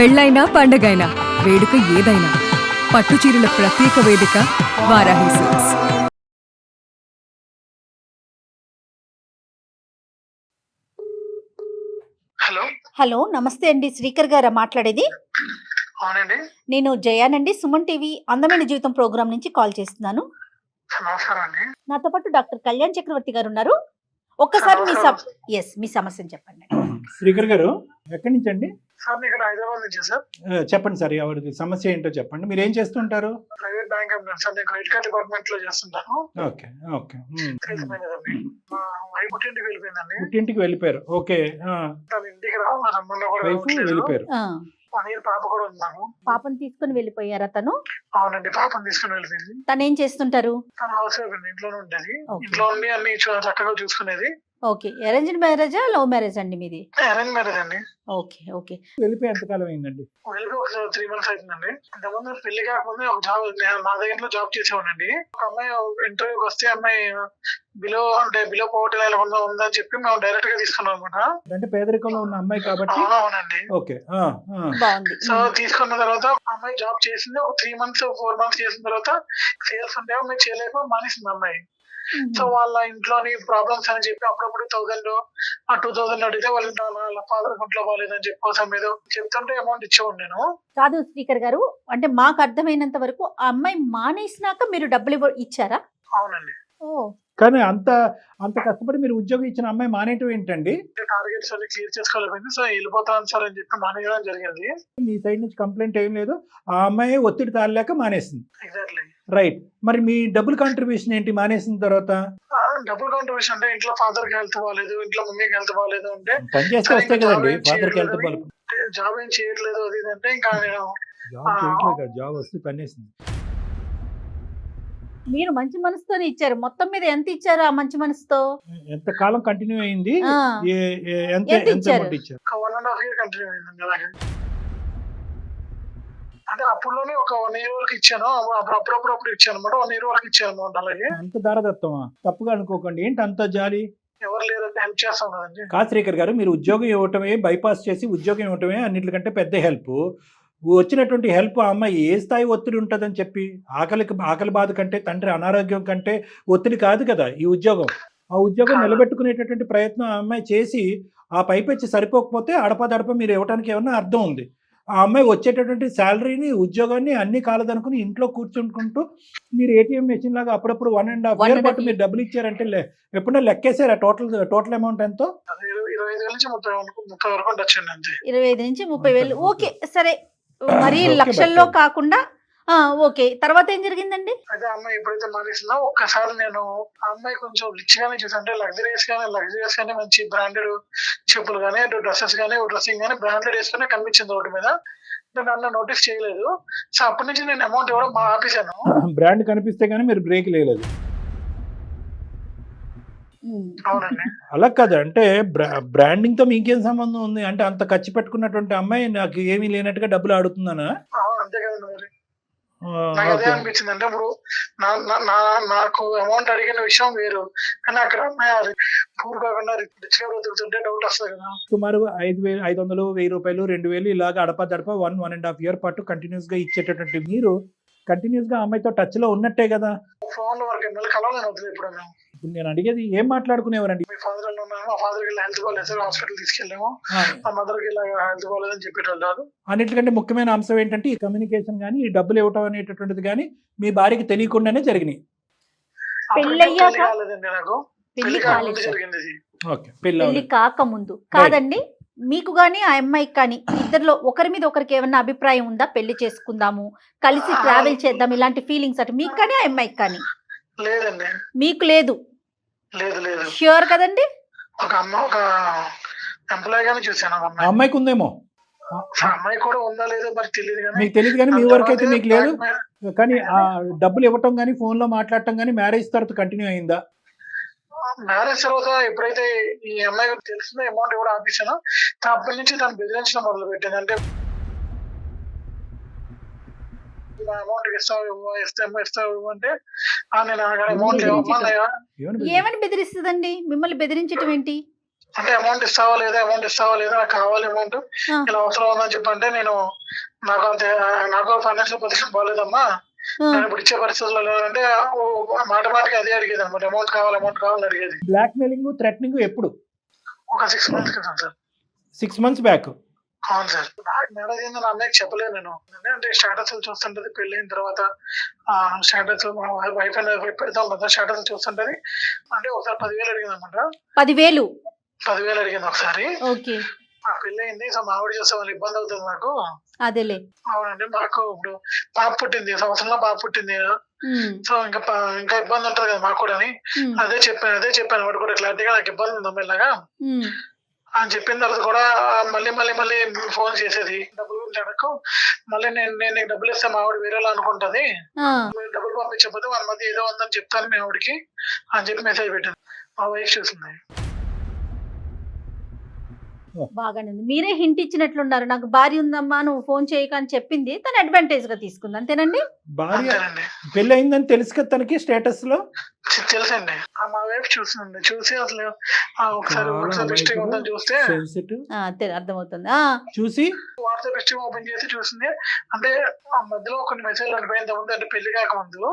పెళ్ళైనా పండగైనా వేడుక ఏదైనా పట్టుచీరల ప్రత్యేక వేదిక వారాహి సిల్క్స్. హలో హలో నమస్తే అండి, శ్రీకర్ గారా మాట్లాడేది? అవునండి. నేను జయానండి, సుమన్ టీవీ అందమైన జీవితం ప్రోగ్రామ్ నుంచి కాల్ చేస్తున్నాను. నమస్కారం అండి. నాతో పాటు డాక్టర్ కళ్యాణ్ చక్రవర్తి గారు ఉన్నారు. ఒక్కసారి మీ సమస్యను చెప్పండి. శ్రీకర్ గారు ఎక్కడి నుంచి అండి? సార్ నేను ఇక్కడ హైదరాబాద్ నుంచి సార్. చెప్పండి సార్, ఎవరి సమస్య ఏంటో చెప్పండి. మీరు ఏం చేస్తుంటారు? Private bank employee sir. నేను క్రెడిట్ కార్డ్ డిపార్ట్మెంట్ లో చేస్తుంటాను. Okay okay. తెలిసిపోయినదండి. మా వైఫ్ పుట్టింటికి వెళ్ళిపోయిందండి. పుట్టింటికి వెళ్ళిపోయారు. ఓకే. తన ఇంటికి రావాలి రమ్మన్నా కూడా వైఫ్ వెళ్ళిపోయారు. 1 year పాప కూడా ఉంది నాకు. పాపను తీసుకుని వెళ్ళిపోయారా తను? అవునండి, పాపను తీసుకుని వెళ్ళిపోయింది. తను ఏం చేస్తుంటారు? తన హౌస్ వైఫ్ అండి, ఇంట్లోనే ఉండేది. Okay. ఇంట్లో ఉండి అన్ని చక్కగా చూసుకునేది. ఓకే, అరేంజ్డ్ మ్యారేజా లవ్ మ్యారేజ్ అండి మీది? అరేంజ్ మ్యారేజ్ అండి. Okay okay. వెళ్ళిపోయి ఎంతకాలం అయిందండి? వెళ్ళిపోయి ఒక 3 months అవుతుందండి. ఇంతకుముందు పెళ్లి కాకముందే ఒక జాబ్, నేను మా దగ్గరలో జాబ్ చేసేవాడండి. ఒక అమ్మాయి ఇంటర్వ్యూకి వస్తే అమ్మాయి బిలో పవర్టీ లైన్ ఉందని చెప్పి మేము డైరెక్ట్ గా తీసుకున్నాం అనమాట. అంటే పేదరికంలో ఉన్న అమ్మాయి కాబట్టి. అవునండి. ఓకే. బాగుంది. సో తీసుకున్న తర్వాత అమ్మాయి జాబ్ చేసింది. ఒక 3 months 4 months చేసిన తర్వాత సేల్స్ ఉంటే అమ్మాయి చేయలేక మానేసింది అమ్మాయి. సో వాళ్ళ ఇంట్లోని ప్రాబ్లమ్స్ అని చెప్పి అప్పుడప్పుడు 2000 అడిగితే వాళ్ళ ఫాదర్ ఇంట్లో బాగాలేదని చెప్పి కోసం ఏదో చెప్తుంటే అమౌంట్ ఇచ్చేవాడు నేను. కాదు శ్రీకర్ గారు, అంటే మాకు అర్థమైనంత వరకు ఆ అమ్మాయి మానేసినాక మీరు డబ్బులు ఇచ్చారా? అవునండి. ఓ, కానీ అంత కష్టపడి మీరు ఉద్యోగం ఇచ్చిన అమ్మాయి మానేయటం ఏంటండి? టార్గెట్స్ అన్ని క్లియర్ చేసుకోలేకపోయింది. సో వెళ్ళిపోతాను సార్ అని చెప్పి మానేయడం జరిగింది. మీ సైడ్ నుంచి కంప్లైంట్ ఏం లేదు, ఆ అమ్మాయి ఒత్తిడి తాళలేక మానేసింది. ఎగ్జాక్ట్లీ. రైట్. మరి మీ డబ్బుల్ కాంట్రిబ్యూషన్ ఏంటి మానేసిన తర్వాత? డబుల్ కాంట్రిబ్యూషన్ అంటే ఇంట్లో ఫాదర్ కి హెల్త్ బాగాలేదు, ఇంట్లో మమ్మీకి హెల్త్ బాగాలేదు అంటే పని చేస్తే వస్తాయి కదండి. ఫాదర్ కి హెల్త్ బాగాలేదు, జాబ్ ఏం చేయట్లేదు అది ఇది అంటే ఇంకా నేను జాబ్ చేయట్లేదు కదా, జాబ్ వస్తే పనిచేసింది. మీరు మంచి మనసుతోనే ఇచ్చారు. మొత్తం మీద ఎంత ఇచ్చారు ఆ మంచి మనసుతో? ఎంత కాలం కంటిన్యూ అయింది? ఆ, ఎంత ఎంత ఇచ్చారు? అమౌంట్ ఇచ్చారు? ఒక 1.5 year కంటిన్యూ అయింది అలాగే. అంటే అప్పుడులోనే ఒక 1 year వరకు ఇచ్చాను. అప్పుడప్పుడు ఇచ్చాను అనమాట. 1 year వరకు ఇచ్చాను అనమాట. అలాగే అంత దారదత్తమా? తప్పుగా అనుకోకండి. ఏంటి అంత జాలి? ఎవరు లేదంటే హెల్ప్ చేస్తాం కదండి. కాశ్రీకర్ గారు, మీరు ఉద్యోగం ఇవ్వటమే, బైపాస్ చేసి ఉద్యోగం ఇవ్వటమే అన్నిటికంటే పెద్ద హెల్ప్. వచ్చినటువంటి హెల్ప్ ఆ అమ్మాయి ఏ స్థాయి ఒత్తిడి ఉంటుందని చెప్పి, ఆకలి బాధ కంటే, తండ్రి అనారోగ్యం కంటే ఒత్తిడి కాదు కదా ఈ ఉద్యోగం. ఆ ఉద్యోగం నిలబెట్టుకునేటటువంటి ప్రయత్నం ఆ అమ్మాయి చేసి ఆ పైపెచ్చి సరిపోకపోతే అడపదడప మీరు ఇవ్వడానికి ఏమన్నా అర్థం ఉంది? ఆ అమ్మాయి వచ్చేటటువంటి శాలరీని, ఉద్యోగాన్ని అన్ని కాలదనుకుని ఇంట్లో కూర్చుంటుకుంటూ మీరు ఏటీఎం మెషిన్ లాగా అప్పుడప్పుడు 1.5 year పాటు మీరు డబ్బులు ఇచ్చారంటే ఎప్పుడన్నా లెక్కేసారా టోటల్ అమౌంట్ ఎంతో? 25,000 నుంచి 30 వరకు ఉండొచ్చండి అంతే. 25 నుంచి 30,000. ఓకే సరే, మరి ఓకే, లక్షల్లో బట్ కాకుండా ఓకే. తర్వాత ఏం జరిగిందండి? అయితే ఆ అమ్మాయి ఎప్పుడైతే మానేసిందో ఒక్కసారి నేను ఆ అమ్మాయి కొంచెం రిచ్ గానే చూసాను. అంటే లగ్జరియస్ గానే మంచి బ్రాండెడ్ చెప్పులు గానీ, డ్రెస్సెస్ గానీ, డ్రెస్సింగ్ గానీ బ్రాండెడ్ వేసుకునే కనిపించింది రోడ్డు మీద. నన్ను నోటీస్ చేయలేదు. సో అప్పటి నుంచి నేను అమౌంట్ ఇవ్వడం ఆపేశాను. బ్రాండ్ కనిపిస్తే గానీ మీరు బ్రేక్ లేదు. అవునండి. అలా కాదు, అంటే బ్రాండింగ్ తో మీకేం సంబంధం ఉంది? అంటే అంత ఖర్చు పెట్టుకున్నటువంటి అమ్మాయి నాకు ఏమీ లేనట్టుగా డబ్బులు ఆడుతుందనా? అంతే కదండి మరి. నాకు అదే అనిపించింది. అంటే ఇప్పుడు నాకు అమౌంట్ అడిగిన విషయం వేరు, కానీ అక్కడ అమ్మాయి పూర్ కాకుండా రిచ్ గా బ్రతుకుతుంటే డౌట్ వస్తుంది కదా. సుమారు 5,500, 1,000 రూపాయలు, 2,000 ఇలాగా అడపదడప 1.5 year పాటు కంటిన్యూస్ గా ఇచ్చేటటువంటి మీరు కంటిన్యూస్ గా అమ్మాయితో టచ్ లో ఉన్నట్టే కదా. ఫోన్ వరకు ఎన్నెళ్ళు కలవలేను వద్దు. ఇప్పుడు ఇప్పుడు నేను అడిగేది ఏం మాట్లాడుకునేవారండి? మీ ఫాదర్ లో ఉన్నాను, మా ఫాదర్ కి హెల్త్ బాగాలేదు సార్, హాస్పిటల్ తీసుకెళ్ళాము, మా మదర్ కి ఇలా హెల్త్ బాగాలేదని చెప్పేటోళ్ళు కాదు. అన్నిటికంటే ముఖ్యమైన అంశం ఏంటంటే ఈ కమ్యూనికేషన్ కానీ, ఈ డబ్బులు ఇవ్వటం అనేటటువంటిది కానీ మీ భార్యకి తెలియకుండానే జరిగినాయి. పెళ్ళయ్యాక? పెళ్లి కాలేదండి నాకు. పెళ్లి కాకముందు జరిగింది ఇది. ఓకే, పెళ్లి కాకముందు కాదండి. మీకు గానీ ఆ అమ్మాయికి కానీ ఇద్దరిలో ఒకరి మీద ఒకరికి ఏమన్నా అభిప్రాయం ఉందా? పెళ్లి చేసుకుందాము, కలిసి ట్రావెల్ చేద్దాం, ఇలాంటి ఫీలింగ్స్ అటు మీకు కానీ ఆ అమ్మాయికి కానీ? లేదండి. మీకు లేదు? లేదు. ష్యూర్ కదండి? ఒక ఎంప్లాయ్ గానే చూసాను. ఆ అమ్మాయికి ఉందేమో, అమ్మాయి కూడా ఉందా లేదో మరి తెలియదు కానీ, మీకు తెలియదు కానీ మీ వరకు అయితే మీకు లేదు. కానీ ఆ డబ్బులు ఇవ్వటం కానీ, ఫోన్ లో మాట్లాడటం కానీ మ్యారేజ్ తర్వాత కంటిన్యూ అయిందా? మ్యారేజ్ తర్వాత ఎప్పుడైతే ఈ అమ్మాయి తెలిసిందో అమౌంట్ కూడా ఆపేసాను, అప్పటి నుంచి తను బెదిరించడం మొదలు పెట్టింది. అంటే అమౌంట్ ఇస్తావు అంటే నేను అమౌంట్ ఏమని బెదిరిస్తుందండి? మిమ్మల్ని బెదిరించటం ఏంటి? అంటే అమౌంట్ ఇస్తావా లేదా నాకు కావాలి అమౌంట్, ఆ. ఇలా అవసరం ఉందని చెప్పంటే నేను నాకు ఫైనాన్షియల్ పొజిషన్ బాగాలేదమ్మా, ఆ. నేను ఇప్పుడు ఇచ్చే పరిస్థితుల్లో లేదంటే మాటకి అదే అడిగేది అనమాట, అమౌంట్ కావాలని అడిగేది. బ్లాక్ మెయిలింగ్ థ్రెటనింగ్ ఎప్పుడు? ఒక 6 months క్రితం సార్. 6 months back. అవును సార్. నాకు మ్యారేజ్ అయింది నా అన్నయ్యకి చెప్పలేదు నేను. అంటే స్టేటస్ చూస్తుంటది పెళ్లి అయిన తర్వాత, స్టేటస్ వైఫ్ అండ్ పెడతాం కదా, స్టేటస్ చూస్తుంటది. అంటే ఒకసారి 10,000 అడిగింది అనమాట. 10,000. 10,000 అడిగింది ఒకసారి. ఓకే. ఆ పెళ్లి అయింది. సో మావిడ చూస్తే వాళ్ళు ఇబ్బంది అవుతుంది నాకు. అదేలే. అవునండి, మాకు ఇప్పుడు పాప పుట్టింది, సంవత్సరంలో పాప పుట్టింది. ఉమ్. సో ఇంకా ఇబ్బంది ఉంటది కదా మాకు కూడా అని ఉమ్. అదే చెప్పాను వాడు కూడా క్లారిటీగా, నాకు ఇబ్బంది ఉందమ్మా ఇలాగా ఉమ్. అని చెప్పిన తర్వాత కూడా మళ్ళీ ఫోన్ చేసేది, డబ్బులు గురించి అడగకు, మళ్ళీ నేను నీకు డబ్బులు ఇస్తే మా ఆవిడ వేరేలా అనుకుంటది, ఆ. మీరు డబ్బులు పంపించకపోతే మన మధ్య ఏదో ఉందని చెప్తాను మీ ఆవిడకి అని చెప్పి మెసేజ్ పెట్టింది. మా వైఫ్ చూసింది. బాగానే ఉంది. మీరే హింట్ ఇచ్చినట్లున్నారు, నాకు భార్య ఉందమ్మా నువ్వు ఫోన్ చేయక అని చెప్పింది, తను అడ్వాంటేజ్ గా తీసుకుంది, అంతేనండి? భార్య అంతేనండి. పెళ్లి అయిందని తెలుసు కదా తనకి స్టేటస్ లో. తెలుసండి. మా వైఫ్ చూసింది. చూసి అసలు ఒకసారి వాట్సాప్ హిస్టరీ ఉందని చూస్తే, సెన్సిటివ్ అర్థమవుతుంది. చూసి వాట్సాప్ హిస్టరీ ఓపెన్ చేసి చూసింది. అంటే ఆ మధ్యలో కొన్ని మెసేజ్లు ఉండిపోయింది ముందు, అంటే పెళ్లి కాకముందు.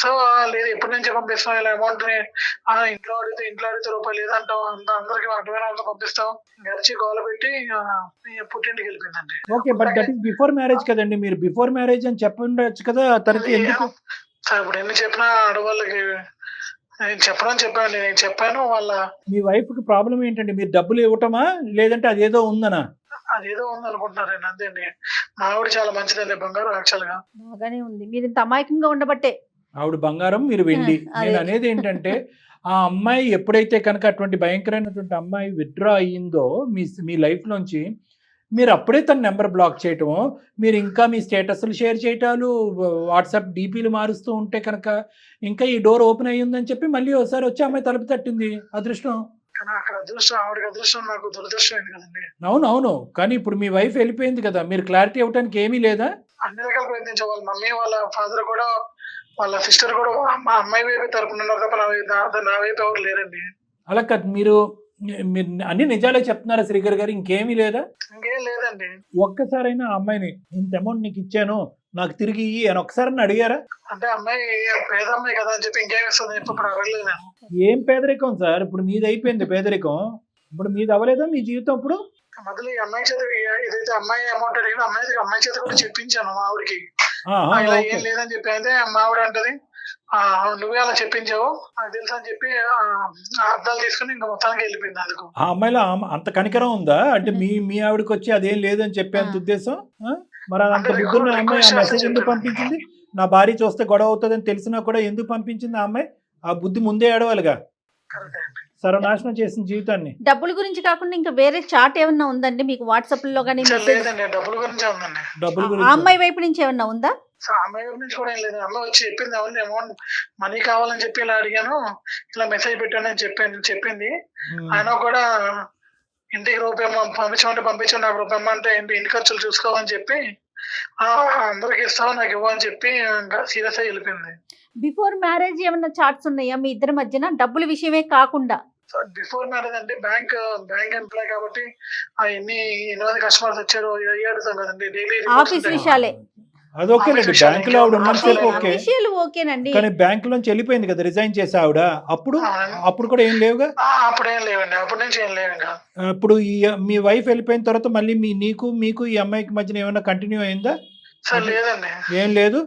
సో లేదు ఎప్పటి నుంచి పంపిస్తాం ఇలా అమౌంట్ ని, ఇంట్లో అడిగితే రూపాయలు లేదంటావు, అందరికి అర్థమైన వాళ్ళతో పంపిస్తాం, గడిచి గోల పెట్టి పుట్టింటికి వెళ్ళిపోయిందండి. Okay, but that is before marriage కదండి, మీరు బిఫోర్ మ్యారేజ్ అని చెప్పండొచ్చు కదా తనకి. ఎందుకు సార్ ఇప్పుడు ఎన్ని చెప్పినా ఆడవాళ్ళకి నేను చెప్పాను వాళ్ళ. మీ వైఫ్ కి ప్రాబ్లం ఏంటండి? మీరు డబ్బులు ఇవ్వటమా లేదంటే అదేదో ఉందనా? అదేదో ఉంది అనుకుంటున్నారండి, అంతేండి. మా ఆవిడ చాలా మంచిదండి, బంగారు యాక్చువల్ గా. బాగానే ఉంది, మీరు ఇంత అమాయకంగా ఉండబట్టే. ఆవిడ బంగారం, మీరు వెండి. అదే. నేను అనేది ఏంటంటే ఆ అమ్మాయి ఎప్పుడైతే కనుక అటువంటి భయంకరమైనటువంటి అమ్మాయి విత్డ్రా అయ్యిందో మీ లైఫ్ నుంచి, మీరు అప్పుడే తన నెంబర్ బ్లాక్ చేయటము, మీరు ఇంకా మీ స్టేటస్లు షేర్ చేయటాలు, వాట్సాప్ డీపీలు మారుస్తూ ఉంటే కనుక ఇంకా ఈ డోర్ ఓపెన్ అయ్యిందని చెప్పి మళ్ళీ ఒకసారి వచ్చి అమ్మాయి తలుపు తట్టింది. అదృష్టం. కానీ అక్కడ అదృష్టం, ఆవిడకి అదృష్టం, నాకు దురదృష్టం అయింది కదండి. అవును, కానీ ఇప్పుడు మీ వైఫ్ వెళ్ళిపోయింది కదా, మీరు క్లారిటీ ఇవ్వడానికి ఏమీ లేదా? అన్ని రకాల ప్రయత్నించే వాళ్ళ మమ్మీ వాళ్ళ ఫాదర్ కూడా, వాళ్ళ సిస్టర్ కూడా మా అమ్మాయి వైపు తరపున ఉన్నారు తప్ప నా వైపు ఎవరు లేరండి. అలా కాదు, మీరు అన్ని నిజాలే చెప్తున్నారా శ్రీకర్ గారు? ఇంకేమీ లేదా? ఇంకేం లేదండి. ఒక్కసారైనా ఆ అమ్మాయిని ఇంత అమౌంట్ నీకు ఇచ్చాను నాకు తిరిగి ఇయ్యి అని ఒకసారి అడిగారా? అంటే అమ్మాయి పేద అమ్మాయి కదా అని చెప్పి ఇంకేం ఇస్తుంది ఇప్పుడు అడగలేదు నేను. ఏం పేదరికం సార్, ఇప్పుడు మీది అయిపోయింది పేదరికం, ఇప్పుడు మీది అవ్వలేదా మీ జీవితం? ఇప్పుడు మొదలు ఈ అమ్మాయి చేత ఏదైతే అమ్మాయి అమౌంట్ అడిగినా అమ్మాయి చేత కూడా చెప్పించాను మా ఆవిడకి. ఇలా ఏం లేదని చెప్పి అయితే మా ఆవిడ అంటది, నువ్వే అలా చెప్పించావు నాకు తెలుసు అని చెప్పి అర్థాలు తీసుకుని ఇంకా మొత్తానికి వెళ్ళిపోయింది. అందుకు ఆ అమ్మాయిలో అంత కనికరం ఉందా? అంటే మీ ఆవిడకి వచ్చి అదేం లేదని చెప్పేంత ఉద్దేశం? మరి అంత బుద్ధున్న అమ్మాయి ఆ మెసేజ్ ఎందుకు పంపించింది? నా భార్య చూస్తే గొడవ అవుతుందని తెలిసినా కూడా ఎందుకు పంపించింది ఆ అమ్మాయి? ఆ బుద్ధి ముందే ఏడవాలిగా. సర్వనాశనం చేసిన జీవితాన్ని. డబ్బుల గురించి కాకుండా ఇంకా వేరే చాట్ ఏమన్నా ఉందండి మీకు వాట్సాప్ లో కానీ? లేదండి, డబ్బుల గురించి ఉందండి. డబ్బుల ఆ గురించి అమ్మాయి వైపు నుంచి ఏమన్నా ఉందా? అమ్మాయి వైపు నుంచి కూడా ఏం లేదు. అమ్మాయి వచ్చి చెప్పింది, అవన్నీ అమౌంట్ మనీ కావాలని చెప్పి ఇలా అడిగాను, ఇలా మెసేజ్ పెట్టాను అని చెప్పింది. ఆయన కూడా ఇంటికి రూపాయి పంపించండి, నాకు రూపాయి అంటే ఇంటి ఖర్చులు చూసుకోవని చెప్పి అందరికి ఇస్తావు నాకు ఇవ్వని చెప్పి ఇంకా సీరియస్ అయ్యి వెళ్ళిపోయింది. బిఫోర్ మ్యారేజ్ ఏమన్నా చాట్స్ ఉన్నాయా మీ ఇద్దరి మధ్యన డబ్బుల విషయమే కాకుండా? బిఫోర్ మ్యారేజ్ అంటే బ్యాంక్ ఎంప్లాయ్ కాబట్టి ఎన్ని మంది కస్టమర్స్ వచ్చారు అడుగుతాం కదండి డైలీ. ఆఫీస్ విషయాలే. అదొకేనండి, బ్యాంక్ లో ఆవిడ ఉన్నంతసేపు ఓకే, విషయాలు ఓకేనండి. కానీ బ్యాంక్ లోంచి వెళ్ళిపోయింది కదా, రిజైన్ చేసి ఆవిడ, అప్పుడు కూడా ఏం లేవుగా? అప్పుడేం లేవండి, అప్పటి నుంచి ఏం లేవు. ఇప్పుడు మీ వైఫ్ వెళ్ళిపోయిన తర్వాత మళ్ళీ మీకు ఈ అమ్మాయికి మధ్యన ఏమైనా కంటిన్యూ అయిందా? సార్ లేదండి, ఏం లేదు.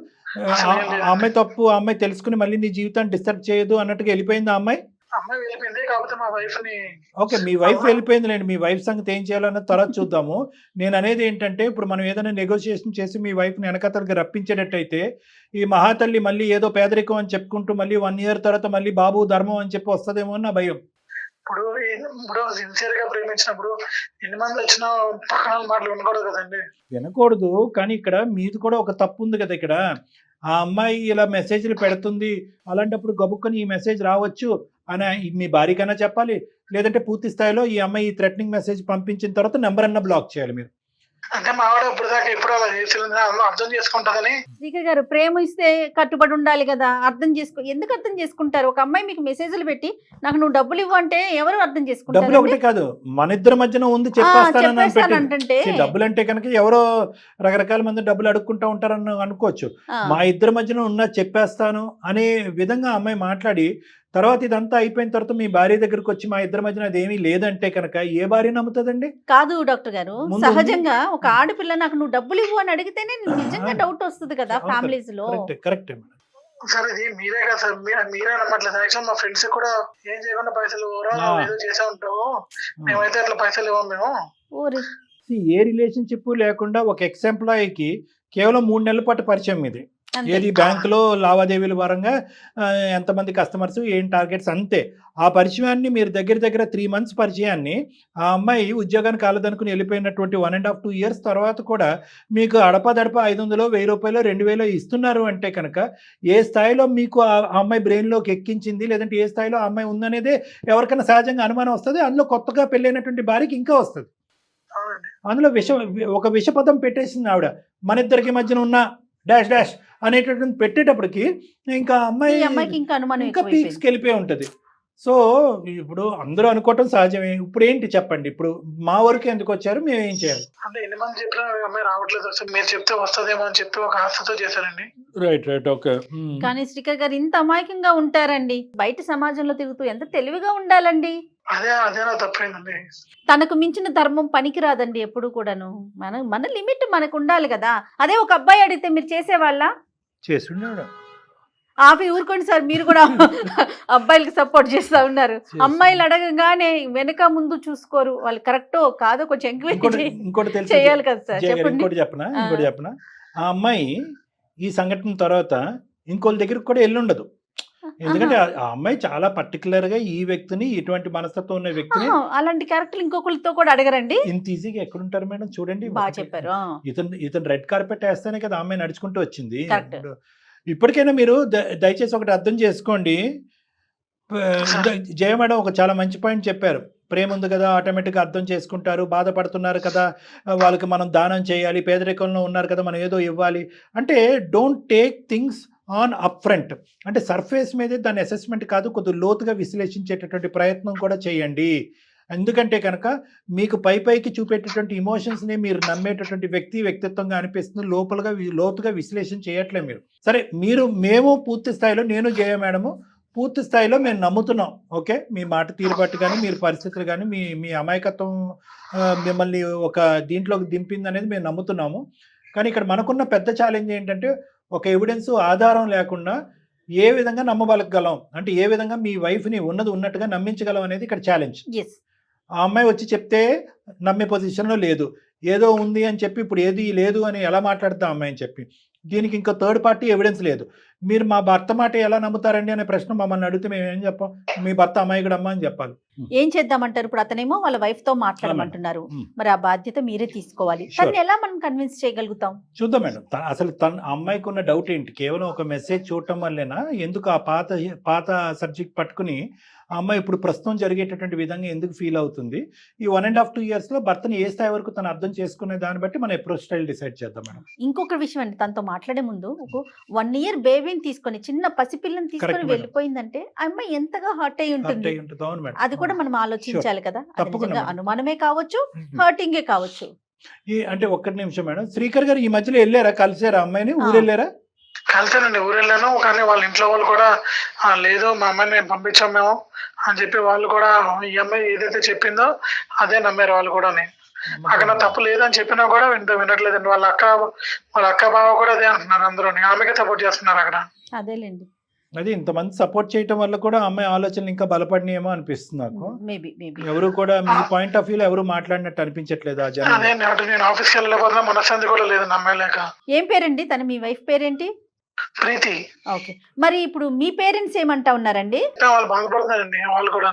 ఆ అమ్మాయి తప్పు, ఆ అమ్మాయి తెలుసుకుని మళ్ళీ నీ జీవితాన్ని డిస్టర్బ్ చేయదు అన్నట్టుగా వెళ్ళిపోయింది ఆ అమ్మాయి. అమ్మాయి వెళ్ళిపోయింది కాకపోతే మా వైఫ్ ని. ఓకే, మీ వైఫ్ వెళ్ళిపోయింది లేండి, మీ వైఫ్ సంగతి ఏం చేయాలన్నది తర్వాత చూద్దాము. నేను అనేది ఏంటంటే ఇప్పుడు మనం ఏదైనా నెగోషియేషన్ చేసి మీ వైఫ్ని వెనకతలకి రప్పించేటట్టయితే ఈ మహాతల్లి మళ్ళీ ఏదో పేదరికం అని చెప్పుకుంటూ మళ్ళీ 1 year తర్వాత మళ్ళీ బాబు ధర్మం అని చెప్పి వస్తుందేమో అని నా భయం. ఇప్పుడు సిన్సియర్ గా ప్రేమించినప్పుడు ఎన్ని మంది వచ్చినా పక్కన మాటలు వినకూడదు కదండి. వినకూడదు, కానీ ఇక్కడ మీది కూడా ఒక తప్పు ఉంది కదా. ఇక్కడ ఆ అమ్మాయి ఇలా మెసేజ్లు పెడుతుంది, అలాంటప్పుడు గబుక్కని ఈ మెసేజ్ రావచ్చు అని మీ భార్యకైనా చెప్పాలి, లేదంటే పూర్తి స్థాయిలో ఈ అమ్మాయి ఈ థ్రెటనింగ్ మెసేజ్ పంపించిన తర్వాత నెంబర్ అన్న బ్లాక్ చేయాలి మీరు. అంటే మా ఆవిడ ఇప్పుడు దాకా ఎప్పుడు అలా చేసింది అర్థం చేసుకుంటదని. శ్రీకర్ గారు, ప్రేమ ఇస్తే కట్టుబడి ఉండాలి కదా, ఎందుకు అర్థం చేసుకుంటారు? ఒక అమ్మాయి మీకు మెసేజ్లు పెట్టి నాకు నువ్వు డబ్బులు ఇవ్వు అంటే ఎవరు అర్థం డబ్బులు చేసుకుంటారు? ఒకటే కాదు, మన ఇద్దరి మధ్యన ఉంది చెప్పేస్తానని పెట్టి అంటే డబ్బులు అంటే కనుక ఎవరో రకరకాల మంది డబ్బులు అడుక్కుంటా ఉంటారని అనుకోవచ్చు. మా ఇద్దరి మధ్యన ఉన్న చెప్పేస్తాను అనే విధంగా అమ్మాయి మాట్లాడి తర్వాత ఇదంతా అయిపోయిన తర్వాత మీ భార్య దగ్గరకు వచ్చి మా ఇద్దరి మధ్యన అదేమీ లేదంటే కనుక ఏ భార్య నమ్ముతుందండి? కాదు డాక్టర్ గారు, ముందు సహజంగా ఒక ఆడపిల్ల నాకు నువ్వు డబ్బులు ఇవ్వు అని అడిగితేనే నిజంగా డౌట్ వస్తుంది కదా ఫ్యామిలీస్ లో. కరెక్ట్. సార్ ఇది మీరే కదా సార్, మీరే నమ్మట్లేదు. యాక్చువల్ మా ఫ్రెండ్స్ కూడా ఏం చేయకుండా పైసలు ఏదో చేసే ఉంటావు, మేమైతే అట్లా పైసలు ఇవ్వం మేము. ఏ రిలేషన్షిప్ లేకుండా ఒక ఎక్స్ ఎంప్లాయీకి కేవలం 3 నెలల పాటు పరిచయం ఇది. ఏది బ్యాంకులో లావాదేవీల పరంగా ఎంతమంది కస్టమర్స్, ఏం టార్గెట్స్, అంతే. ఆ పరిచయాన్ని మీరు దగ్గర 3 మంత్స్ పరిచయాన్ని ఆ అమ్మాయి ఉద్యోగానికి కాలదనుకుని వెళ్ళిపోయినటువంటి 1.5 2 years తర్వాత కూడా మీకు అడపదడప 500 1000 రూపాయలు 2000 ఇస్తున్నారు అంటే కనుక ఏ స్థాయిలో మీకు ఆ అమ్మాయి బ్రెయిన్లోకి ఎక్కించింది, లేదంటే ఏ స్థాయిలో ఆ అమ్మాయి ఉందనేదే ఎవరికైనా సహజంగా అనుమానం వస్తుంది. అందులో కొత్తగా పెళ్ళైనటువంటి భార్యకి ఇంకా వస్తుంది. అందులో ఒక విషపదం పెట్టేసింది ఆవిడ. మన ఇద్దరికి మధ్యన ఉన్న డాష్ డాష్ అనేటటువంటి పెట్టేటప్పటికి ఇంకా అమ్మాయికి ఇంకా పీక్స్కి వెళ్ళిపోయి ఉంటుంది. సో ఇప్పుడు అందరూ అనుకోవటం సహజమే. ఇప్పుడు ఏంటి చెప్పండి, ఇప్పుడు మా వరకు ఎందుకు వచ్చారు, మేము ఏం చేయాలి? అంటే ఎన్ని మంది చెప్పినా అమ్మాయి రావట్లేదు సార్, మీరు చెప్తే వస్తుందేమో అని చెప్పి ఒక ఆశతో చేశారండి. Right okay. కానీ శ్రీకర్ గారు ఇంత అమాయకంగా ఉంటారండి? బయట సమాజంలో తిరుగుతూ ఎంత తెలివిగా ఉండాలండి. అదే నా తప్పైందండి. తనకు మించిన ధర్మం పనికిరాదండి ఎప్పుడు కూడాను. మన లిమిట్ మనకు ఉండాలి కదా. అదే ఒక అబ్బాయి అడిగితే మీరు చేసేవాళ్ళ? చేస్తున్నాడు. ఆపి ఊరుకోండి సార్, మీరు కూడా అబ్బాయిలకి సపోర్ట్ చేస్తా ఉన్నారు. అమ్మాయిలు అడగగానే వెనక ముందు చూసుకోరు, వాళ్ళు కరెక్టో కాదో కొంచెం ఎంక్వైరీ చేయాలి కదా సార్. చెప్పండి. ఇంకోటి చెప్పనా, ఆ అమ్మాయి ఈ సంఘటన తర్వాత ఇంకోళ్ళ దగ్గరికి కూడా వెళ్ళుండదు. ఎందుకంటే ఆ అమ్మాయి చాలా పర్టికులర్ గా ఈ వ్యక్తిని, ఇటువంటి మనస్తత్వం ఉన్న వ్యక్తిని, అలాంటి క్యారెక్టర్ ఇంకొకరితో కూడా అడగరండి. ఇంత ఈజీగా ఎక్కడుంటారు మేడం? చూడండి, బాగా చెప్పారు. ఇతను రెడ్ కార్పెట్ వేస్తేనే కదా అమ్మాయి నడుచుకుంటూ వచ్చింది. ఇప్పటికైనా మీరు దయచేసి ఒకటి అర్థం చేసుకోండి. జయ మేడం ఒక చాలా మంచి పాయింట్ చెప్పారు. ప్రేమ ఉంది కదా, ఆటోమేటిక్గా అర్థం చేసుకుంటారు, బాధపడుతున్నారు కదా, వాళ్ళకి మనం దానం చేయాలి, పేదరికంలో ఉన్నారు కదా, మనం ఏదో ఇవ్వాలి అంటే don't take things on up front. అంటే సర్ఫేస్ మీదే దాని అసెస్మెంట్ కాదు, కొద్దిగా లోతుగా విశ్లేషించేటటువంటి ప్రయత్నం కూడా చేయండి. ఎందుకంటే కనుక మీకు పైకి చూపేటటువంటి ఇమోషన్స్ని మీరు నమ్మేటటువంటి వ్యక్తిత్వంగా అనిపిస్తుంది, లోతుగా విశ్లేషణ చేయట్లేదు మీరు. సరే, మేము పూర్తి స్థాయిలో, నేను జయ మేడము పూర్తి స్థాయిలో మేము నమ్ముతున్నాం. ఓకే, మీ మాట తీరు బట్టి కానీ, మీరు పరిస్థితులు కానీ, మీ అమాయకత్వం మిమ్మల్ని ఒక దీంట్లోకి దింపింది అనేది మేము నమ్ముతున్నాము. కానీ ఇక్కడ మనకున్న పెద్ద ఛాలెంజ్ ఏంటంటే ఒక ఎవిడెన్స్, ఆధారం లేకుండా ఏ విధంగా నమ్మబలగలం, అంటే ఏ విధంగా మీ వైఫ్ని ఉన్నట్టుగా నమ్మించగలం అనేది ఇక్కడ ఛాలెంజ్. ఆ అమ్మాయి వచ్చి చెప్తే నమ్మే పొజిషన్లో లేదు, ఏదో ఉంది అని చెప్పి ఇప్పుడు ఏది లేదు అని ఎలా మాట్లాడతా అమ్మాయి అని చెప్పి, దీనికి ఇంకో థర్డ్ పార్టీ ఎవిడెన్స్ లేదు. మీరు మా భర్త మాట ఎలా నమ్ముతారండి అనే ప్రశ్న మమ్మల్ని అడిగితే మేము ఏం చెప్పాం? మీ భర్త అమాయకుడు అమ్మ అని చెప్పాలి. ఏం చేద్దామంటారు? ఇప్పుడు అతనేమో వాళ్ళ వైఫ్ తో మాట్లాడమంటున్నారు, మరి ఆ బాధ్యత మీరే తీసుకోవాలి. తను ఎలా మనం కన్విన్స్ చేయగలుగుతాం? చూద్దాం మేడం. అసలు అమ్మాయికి ఉన్న డౌట్ ఏంటి? కేవలం ఒక మెసేజ్ చూడటం వల్లేనా? ఎందుకు ఆ పాత సబ్జెక్ట్ పట్టుకుని ఆ అమ్మాయి ఇప్పుడు ప్రస్తుతం జరిగేటటువంటి విధంగా ఎందుకు ఫీల్ అవుతుంది? ఈ 1.5 2 years లో భర్తని ఏ స్థాయి వరకు తను అర్థం చేసుకునే దాన్ని బట్టి మన అప్రోచ్ స్టైల్ డిసైడ్ చేద్దాం మేడం. ఇంకొక విషయం అండి, తనతో మాట్లాడే ముందు ఒక 1 year బేబీని తీసుకొని, చిన్న పసిపిల్లని తీసుకొని వెళ్ళిపోయిందంటే ఆ అమ్మాయి ఎంతగా హర్ట్ అయి ఉంటుంది. అది కూడా మనం ఆలోచించాలి కదా. అనుమానమే కావచ్చు, హర్టింగే కావచ్చు. అంటే ఒక్కటి నిమిషం మేడం, శ్రీకర్ గారు ఈ మధ్యలో వెళ్ళారా, కలిసారా అమ్మాయిని? ఊరు వెళ్ళారా? కలిసానండి, ఊరు వెళ్ళాను. కానీ వాళ్ళ ఇంట్లో వాళ్ళు కూడా లేదు మా అమ్మాయిని మేము పంపించాం మేము అని చెప్పి వాళ్ళు కూడా ఈ అమ్మాయి ఏదైతే చెప్పిందో అదే నమ్మారు వాళ్ళు కూడా. అక్కడ తప్పు లేదని చెప్పినా కూడా వినట్లేదండి. వాళ్ళ అక్క బావ కూడా అదే అంటున్నారు, అందరూ ఆమెకే సపోర్ట్ చేస్తున్నారు అక్కడ. అదేలేండి, అది ఇంతమంది సపోర్ట్ చేయటం వల్ల కూడా అమ్మాయి ఆలోచనలు ఇంకా బలపడినాయేమో అనిపిస్తుంది నాకు. ఎవరు కూడా మీ పాయింట్ ఆఫ్ వ్యూలో ఎవరు మాట్లాడినట్టు అనిపించట్లేదు. అదే నేను ఆఫీస్కి వెళ్ళలేకపోతున్నా, మనశ్శాంతి కూడా లేదు నమ్మలేక. ఏం పేరండి తను? మీ వైఫ్ పేరేంటి? ప్రీతి. ఓకే, మరి ఇప్పుడు మీ పేరెంట్స్ ఏమంటా ఉన్నారండి? వాళ్ళు బాధపడుతున్నారండి, వాళ్ళు కూడా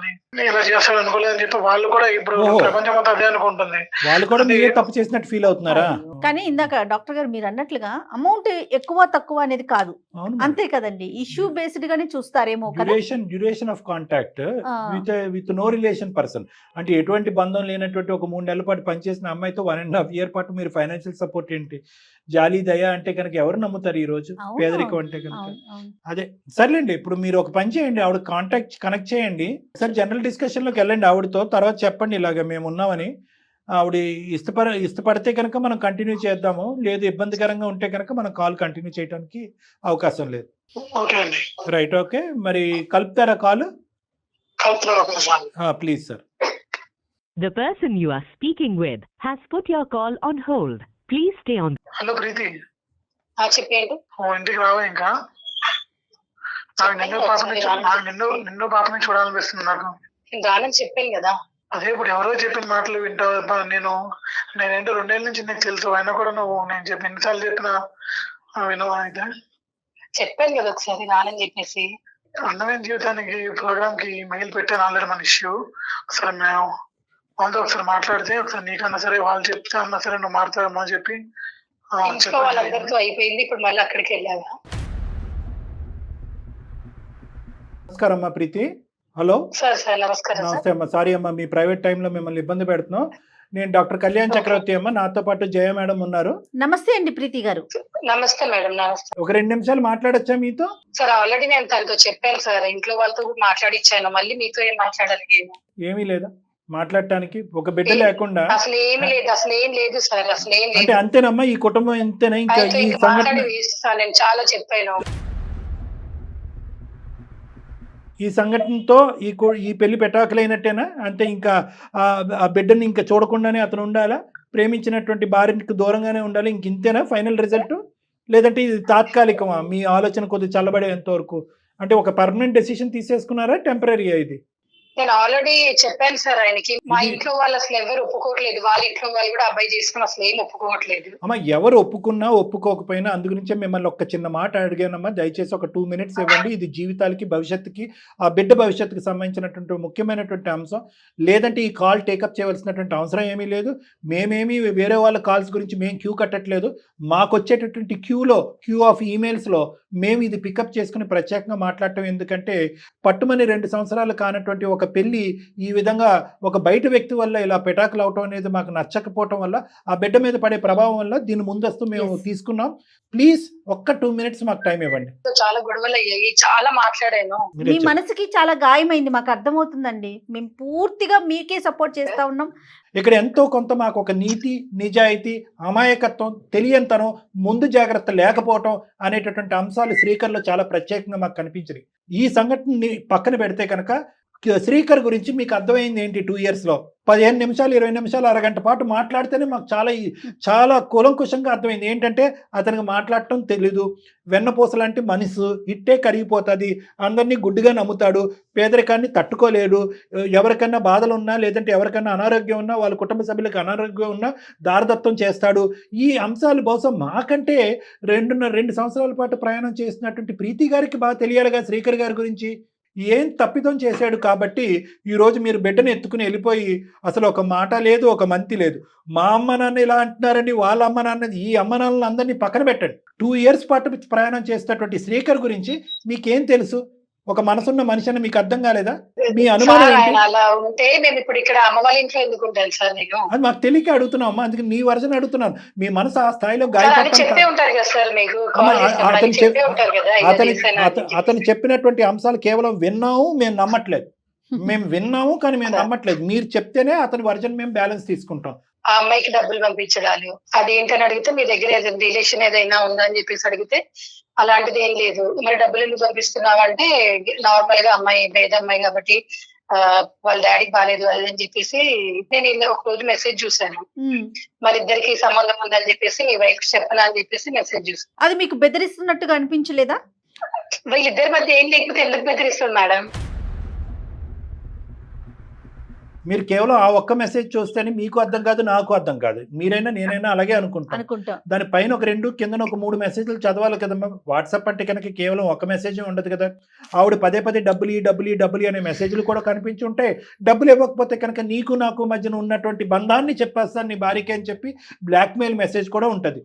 ఇలా చేస్తాడు అనుకోలేదని చెప్పి వాళ్ళు కూడా ఇప్పుడు ఓహో. ప్రపంచం అంతా అదే అనుకుంటుంది. వాళ్ళు కూడా మీరే తప్పు చేసినట్టు ఫీల్ అవుతున్నారా? కానీ ఇందాక డాక్టర్ గారు మీరు అన్నట్లుగా అమౌంట్ ఎక్కువ తక్కువ అనేది కాదు, అవును. అంతే కదండి, ఇష్యూ బేస్డ్ గానే చూస్తారేమో కదా. Duration of contact with no relation person, అంటే ఎటువంటి బంధం లేనటువంటి ఒక 3 నెలల పాటు పనిచేసిన అమ్మాయితో 1.5 year పాటు మీరు ఫైనాన్షియల్ సపోర్ట్ ఏంటి? జాలి దయ అంటే కనుక ఎవరు నమ్ముతారు ఈ రోజు? అవును, పేదరికం అంటే కనుక అవును, అవును. అదే. సర్లేండి, ఇప్పుడు మీరు ఒక పని చేయండి, ఆవిడ కనెక్ట్ చేయండి, సార్ జనరల్ డిస్కషన్ లోకి వెళ్ళండి ఆవిడతో, తర్వాత చెప్పండి ఇలాగ మేము ఉన్నామని. ఆవిడ ఇష్టపడితే కనుక మనం కంటిన్యూ చేద్దాము, లేదు ఇబ్బందికరంగా ఉంటే కనుక మనం కాల్ కంటిన్యూ చేయడానికి అవకాశం లేదు. ఓకే అండి, రైట్, ఓకే. మరి కలుపుతారా call? Please sir. The person you are speaking with has put your call on hold. Please stay on. Hello Preethi, చెప్పండి. ఇంటికి రావా ఇంకా? నాకు నిన్ను పాపని చూడాలనిపిస్తుంది నాకు. రానని చెప్పాను కదా. అదే ఇప్పుడు ఎవరో చెప్పిన మాటలు వింటావు. నేనేంటో 2 ఏళ్ళ నుంచి నీకు తెలుసు, అయినా కూడా నువ్వు నేను చెప్పి ఎన్నిసార్లు చెప్పినా వినవా? అయితే చెప్పాను కదా ఒకసారి రానని చెప్పేసి. అందమైన జీవితానికి ప్రోగ్రామ్ కి మెయిల్ పెట్టాను ఆల్రెడీ మన ఇష్యూ. ఒకసారి మేము వాళ్ళతో ఒకసారి మాట్లాడితే, ఒకసారి నీకన్నా సరే వాళ్ళు చెప్తే అన్నా సరే నువ్వు మారుతావేమో అని చెప్పి ఇంట్లో వాళ్ళందరితో అయిపోయింది, ఇప్పుడు మళ్ళీ అక్కడికి వెళ్ళావా? నమస్కారం అమ్మా ప్రీతి. హలో సార్ నమస్కారం సార్. నమస్తే అమ్మా, సారీ అమ్మా మీ ప్రైవేట్ టైంలో మిమ్మల్ని ఇబ్బంది పెడుతున్నాం. నేను డాక్టర్ కళ్యాణ్ చక్రవర్తి అమ్మ, నాతో పాటు జయ మేడం ఉన్నారు. నమస్తే అండి ప్రీతి గారు. నమస్తే మేడం. నమస్తే. ఒక 2 నిమిషాలు మాట్లాడొచ్చా మీతో? సార్ ఆల్రెడీ నేను తనతో చెప్పాను సార్, ఇంట్లో వాళ్ళతో కూడా మాట్లాడిచ్చాను, మళ్ళీ మీతో ఏం మాట్లాడాలి? ఏమీ లేదా మాట్లాడటానికి? ఒక బిడ్డ లేకుండా అసలు ఏమి లేదు, అసలు ఏం లేదు సార్, అసలు ఏం అంటే లేదు. అంతేనమ్మా, ఈ కుటుంబం ఎంతేనా? ఇంకా ఈ సంఘటన మాట్లాడి వేస్తాను, నేను చాలా చెప్పాను. ఈ సంఘటనతో ఈ పెళ్లి పెటాకులైనట్టేనా? అంటే ఇంకా ఆ బిడ్డని ఇంకా చూడకుండానే అతను ఉండాలా? ప్రేమించినటువంటి భార్యకి దూరంగానే ఉండాలి, ఇంక ఇంతేనా ఫైనల్ రిజల్ట్? లేదంటే ఇది తాత్కాలికమా? మీ ఆలోచన కొద్దిగా చల్లబడేంత వరకు, అంటే ఒక పర్మనెంట్ డెసిషన్ తీసేసుకున్నారా, టెంపరీయా ఇది? నేను ఆల్రెడీ చెప్పాను సార్ ఆయనకి. మా ఇంట్లో వాళ్ళు అసలు ఎవరు ఒప్పుకోవట్లేదు, వాళ్ళ ఇంట్లో వాళ్ళు కూడా అబ్బాయి చేసుకుని అసలు ఏం ఒప్పుకోవట్లేదు. అమ్మా ఎవరు ఒప్పుకున్నా ఒప్పుకోకపోయినా అందుగురించే మిమ్మల్ని ఒక చిన్న మాట అడిగానమ్మా, దయచేసి ఒక 2 minutes ఇవ్వండి. ఇది జీవితాలకి భవిష్యత్తుకి ఆ బిడ్డ భవిష్యత్తుకి సంబంధించినటువంటి ముఖ్యమైనటువంటి అంశం. లేదంటే ఈ కాల్ టేకప్ చేయవలసినటువంటి అవసరం ఏమీ లేదు. మేమేమి వేరే వాళ్ళ కాల్స్ గురించి మేము క్యూ కట్టట్లేదు. మాకు వచ్చేటటువంటి క్యూ ఆఫ్ ఈమెయిల్స్లో మేము ఇది పికప్ చేసుకుని ప్రత్యేకంగా మాట్లాడటం. ఎందుకంటే పట్టుమని 2 సంవత్సరాలు కానటువంటి ఒక పెళ్లి ఈ విధంగా ఒక బయట వ్యక్తి వల్ల ఇలా పెటాకులు అవటం అనేది మాకు నచ్చకపోవటం వల్ల, ఆ బిడ్డ మీద పడే ప్రభావం వల్ల దీని ముందస్తు మేము తీసుకున్నాం. ప్లీజ్ ఒక్క 2 minutes మాకు టైం ఇవ్వండి. చాలా గొడవలు అయ్యాయి, చాలా మాట్లాడాను. మీ మనసుకి చాలా గాయమైంది, మాకు అర్థమవుతుందండి. మేము పూర్తిగా మీకే సపోర్ట్ చేస్తా ఉన్నాం. ఇక్కడ ఎంతో కొంత మాకు ఒక నీతి, నిజాయితీ, అమాయకత్వం, తెలియంతనం, ముందు జాగ్రత్త లేకపోవటం అనేటటువంటి అంశాలు శ్రీకర్లో చాలా ప్రత్యేకంగా మాకు కనిపించినాయి. ఈ సంఘటనని పక్కన పెడితే కనుక శ్రీకర్ గురించి మీకు అర్థమైంది ఏంటి? 2 yearsలో 15 నిమిషాలు 20 నిమిషాలు అరగంట పాటు మాట్లాడితేనే మాకు చాలా కూలంకుషంగా అర్థమైంది. ఏంటంటే అతనికి మాట్లాడటం తెలీదు, వెన్నపూస లాంటి మనసు ఇట్టే కరిగిపోతుంది, అందరినీ గుడ్డిగా నమ్ముతాడు, పేదరికాన్ని తట్టుకోలేడు, ఎవరికన్నా బాధలు ఉన్నా లేదంటే ఎవరికన్నా అనారోగ్యం ఉన్నా వాళ్ళ కుటుంబ సభ్యులకు అనారోగ్యం ఉన్నా దారదత్తం చేస్తాడు. ఈ అంశాలు బహుశా మాకంటే 2 సంవత్సరాల పాటు ప్రయాణం చేసినటువంటి ప్రీతి గారికి బాగా తెలియాలిగా శ్రీకర్ గారి గురించి. ఏం తప్పిదం చేశాడు కాబట్టి ఈరోజు మీరు బిడ్డను ఎత్తుకుని వెళ్ళిపోయి అసలు ఒక మాట లేదు, ఒక మంతి లేదు. మా అమ్మ నాన్న ఇలా అంటున్నారని, వాళ్ళ అమ్మ నాన్న, ఈ అమ్మ నాన్నలు అందరినీ పక్కన పెట్టండి. 2 years పాటు ప్రయాణం చేస్తున్నటువంటి శ్రీకర్ గురించి మీకేం తెలుసు? ఒక మనసున్న మనిషి అని మీకు అర్థం కాలేదా? మీ అనుమానం ఏంటి? అలా ఉంటే మేము ఇప్పుడు ఇక్కడ అమ్మ వాళ్ళ ఇంట్లో ఎందుకుంటాను సార్? నేను అది మాకు తెలియక అడుగుతున్నాం అమ్మా, అందుకే నీ వర్జన్ అడుగుతున్నాను. మీ మనసు ఆ స్థాయిలో చెప్పే ఉంటారు కదా సార్, మీకు అతను చెప్పినటువంటి అంశాలు కేవలం విన్నాము, మేము నమ్మట్లేదు. మేము విన్నాము కానీ మేము నమ్మట్లేదు. మీరు చెప్తేనే అతని వర్జన్ మేము బ్యాలెన్స్ తీసుకుంటాం. ఆ అమ్మాయికి డబ్బులు పంపించడాలు అదేంటని అడిగితే మీ దగ్గర రిలేషన్ ఏదైనా ఉందా అని చెప్పేసి అడిగితే అలాంటిది ఏం లేదు. మరి డబ్బులు ఎందుకు పంపిస్తున్నావంటే నార్మల్ గా అమ్మాయి పేద అమ్మాయి కాబట్టి వాళ్ళ డాడీకి బాగాలేదు అది అని చెప్పేసి నేను ఒక రోజు మెసేజ్ చూసాను. మరి ఇద్దరికి సంబంధం ఉందని చెప్పేసి మీ వైఫ్ చెప్పనా అని చెప్పేసి మెసేజ్ చూసాను. అది మీకు బెదిరిస్తున్నట్టుగా అనిపించలేదా? వీళ్ళిద్దరి మధ్య ఏం లేకపోతే ఎందుకు బెదిరిస్తుంది మేడం? మీరు కేవలం ఆ ఒక్క మెసేజ్ చూస్తేనే మీకు అర్థం కాదు, నాకు అర్థం కాదు. మీరైనా నేనైనా అలాగే అనుకుంటాం. దాని పైన ఒక 2 కిందన ఒక 3 మెసేజ్లు చదవాలి కదమ్మా. వాట్సాప్ అంటే కనుక కేవలం ఒక మెసేజ్ ఉండదు కదా. ఆవిడ పదే డబ్బులు అనే మెసేజ్లు కూడా కనిపించి ఉంటాయి. డబ్బులు ఇవ్వకపోతే కనుక నీకు నాకు మధ్యన ఉన్నటువంటి బంధాన్ని చెప్పేస్తాను నీ భార్యకి అని చెప్పి బ్లాక్మెయిల్ మెసేజ్ కూడా ఉంటుంది.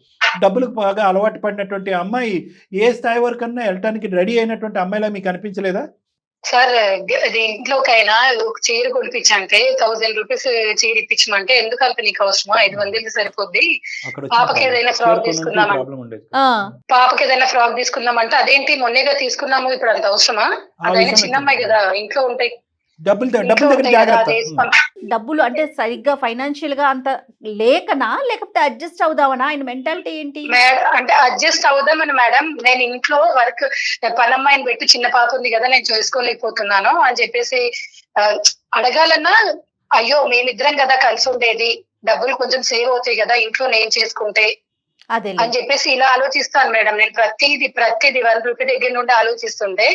డబ్బులకు బాగా అలవాటు పడినటువంటి అమ్మాయి ఏ స్థాయి వరకన్నా వెళ్ళటానికి రెడీ అయినటువంటి అమ్మాయిలా మీకు అనిపించలేదా? సార్ అది ఇంట్లోకైనా ఒక చీర కొనిపించంటే 1000 రూపీస్ చీర ఇప్పించమంటే ఎందుకంత నీకు అవసరమా, 500 సరిపోద్ది. పాపకి ఏదైనా ఫ్రాక్ తీసుకుందామంటే అదేంటి మొన్నేగా తీసుకున్నాము, ఇప్పుడు అంత అవసరమా, అదైనా చిన్నమ్మాయి కదా, ఇంట్లో ఉంటాయి డబ్బులు అంటే సరిగ్గా ఫైనాన్షియల్ గా అంత లేకనా, లేకపోతే అడ్జస్ట్ అవుదామనా? ఆయన మెంటాలిటీ ఏంటి? అంటే అడ్జస్ట్ అవుదామని మేడం, నేను ఇంట్లో వర్క్ పనమ్మాయిని పెట్టి చిన్న పాప ఉంది కదా నేను చేసుకోలేకపోతున్నాను అని చెప్పేసి అడగాలన్నా, అయ్యో మేమిద్దరం కదా కలిసి ఉండేది, డబ్బులు కొంచెం సేవ్ అవుతాయి కదా ఇంట్లో నేను చేసుకుంటే అదే అని చెప్పేసి ఇలా ఆలోచిస్తాను మేడం. నేను ప్రతిది 1 రూపీ దగ్గర నుండి ఆలోచిస్తుంటే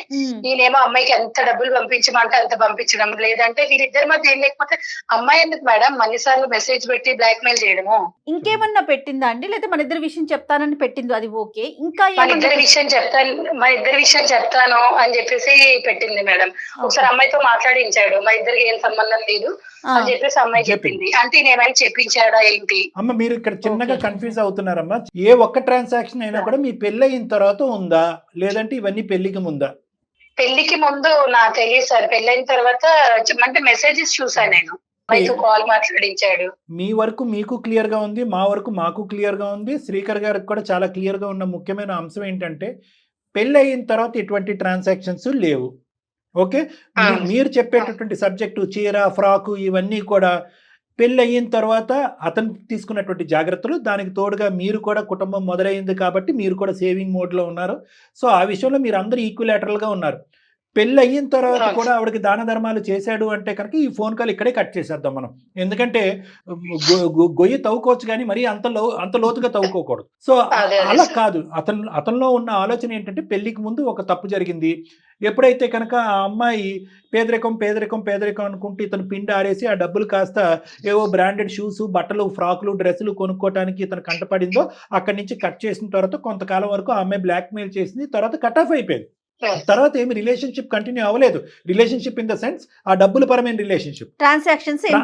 నేనేమో అమ్మాయికి ఎంత డబ్బులు పంపించమంటే అంత పంపించడం, లేదంటే వీరిద్దరి మధ్య ఏం లేకపోతే అమ్మాయి ఎందుకు మేడం అన్నిసార్లు మెసేజ్ పెట్టి బ్లాక్ మెయిల్ చేయడము. ఇంకేమన్నా పెట్టిందా అండి, లేదా మన ఇద్దరి విషయం చెప్తానని పెట్టింది, అది ఓకే. ఇంకా మన ఇద్దరి విషయం చెప్తాను అని చెప్పేసి పెట్టింది మేడం. ఒకసారి అమ్మాయితో మాట్లాడించాడు, మా ఇద్దరికి ఏం సంబంధం లేదు అని చెప్పేసి అమ్మాయి చెప్పింది. అంటే నేనేమైనా చెప్పించాడా ఏంటి? అమ్మ మీరు ఇక్కడ చిన్నగా కన్ఫ్యూజ్ అవుతున్నారమ్మా. ఏ ఒక్క ట్రాన్సాక్షన్ అయినా కూడా మీ పెళ్లి అయిన తర్వాత ఉందా, లేదంటే ఇవన్నీ పెళ్లికి ముందా? పెళ్లికి ముందు నాకు తెలియదు సార్, పెళ్ళైన తర్వాత అంటే మెసేజెస్ చూసాను నేను, కాల్ మాట్లాడించాడు. మీ వరకు మీకు క్లియర్ గా ఉంది, మా వరకు మాకు క్లియర్ గా ఉంది, శ్రీకర్ గారికి కూడా చాలా క్లియర్ గా ఉన్న ముఖ్యమైన అంశం ఏంటంటే పెళ్లి అయిన తర్వాత ఎటువంటి ట్రాన్సాక్షన్స్ లేవు. ఓకే, మీరు చెప్పేటటువంటి సబ్జెక్టు చీర ఫ్రాకు ఇవన్నీ కూడా పెళ్ళి అయిన తర్వాత అతను తీసుకున్నటువంటి జాగ్రత్తలు, దానికి తోడుగా మీరు కూడా కుటుంబం మొదలైంది కాబట్టి మీరు కూడా సేవింగ్ మోడ్లో ఉన్నారు. సో ఆ విషయంలో మీరు అందరూ ఈక్విలేటరల్గా ఉన్నారు. పెళ్ళి అయిన తర్వాత కూడా ఆవిడకి దాన ధర్మాలు చేశాడు అంటే కనుక ఈ ఫోన్ కాల్ ఇక్కడే కట్ చేసేద్దాం మనం. ఎందుకంటే గొయ్యి తవ్వుకోవచ్చు కానీ మరీ అంత లోతుగా తవ్వుకోకూడదు. సో అలా కాదు, అతనిలో ఉన్న ఆలోచన ఏంటంటే పెళ్లికి ముందు ఒక తప్పు జరిగింది. ఎప్పుడైతే కనుక ఆ అమ్మాయి పేదరికం అనుకుంటూ ఇతను పిండి ఆరేసి ఆ డబ్బులు కాస్త ఏవో బ్రాండెడ్ షూస్, బట్టలు, ఫ్రాకులు, డ్రెస్సులు కొనుక్కోవడానికి ఇతను కంటపడిందో అక్కడి నుంచి కట్ చేసిన తర్వాత కొంతకాలం వరకు ఆ అమ్మాయి బ్లాక్మెయిల్ చేసింది. తర్వాత కట్ ఆఫ్ అయిపోయింది. తర్వాత ఏమి రిలేషన్షిప్ కంటిన్యూ అవ్వలేదు. రిలేషన్షిప్ ఇన్ ద సెన్స్ ఆ డబ్బుల పరమైన రిలేషన్షిప్, ట్రాన్సాక్షన్స్ ఏం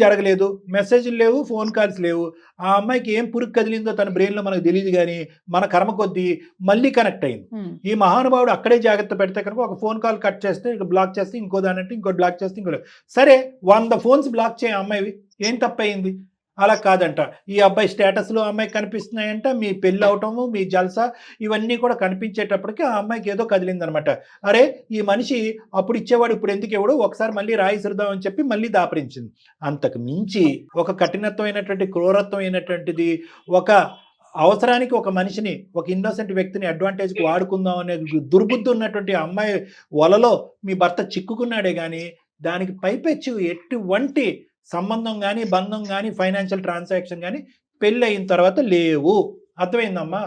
జరగలేదు, మెసేజ్లు లేవు, ఫోన్ కాల్స్ లేవు. ఆ అమ్మాయికి ఏం పురుగు కదిలిందో తన బ్రెయిన్ లో మనకు తెలియదు కానీ మన కర్మ కొద్దీ మళ్ళీ కనెక్ట్ అయింది. ఈ మహానుభావుడు అక్కడే జాగ్రత్త పెడితే కనుక ఒక ఫోన్ కాల్ కట్ చేస్తే బ్లాక్ చేస్తే ఇంకో దానంటే ఇంకో బ్లాక్ చేస్తే ఇంకో, సరే 100 ఫోన్స్ బ్లాక్ చేయ అమ్మాయివి, ఏం తప్పయింది? అలా కాదంట, ఈ అబ్బాయి స్టేటస్లో అమ్మాయి కనిపిస్తున్నాయంట, మీ పెళ్ళి అవటము, మీ జల్సా ఇవన్నీ కూడా కనిపించేటప్పటికి ఆ అమ్మాయికి ఏదో కదిలిందనమాట. అరే ఈ మనిషి అప్పుడు ఇచ్చేవాడు ఇప్పుడు ఎందుకు ఇవ్వడు, ఒకసారి మళ్ళీ రాయి సిరుదాం అని చెప్పి మళ్ళీ దాపరించింది. అంతకు మించి ఒక కఠినత్వమైనటువంటి క్రూరత్వమైనటువంటిది, ఒక అవసరానికి ఒక మనిషిని, ఒక ఇన్నోసెంట్ వ్యక్తిని అడ్వాంటేజ్కి వాడుకుందాం అనే దుర్బుద్ధి ఉన్నటువంటి అమ్మాయి వలలో మీ భర్త చిక్కుకున్నాడే కానీ దానికి పైపెచ్చు ఎటువంటి సంబంధం కానీ బంధం కానీ ఫైనాన్షియల్ ట్రాన్సాక్షన్ కానీ పెళ్ళి అయిన తర్వాత లేవు. అర్థమైందమ్మా?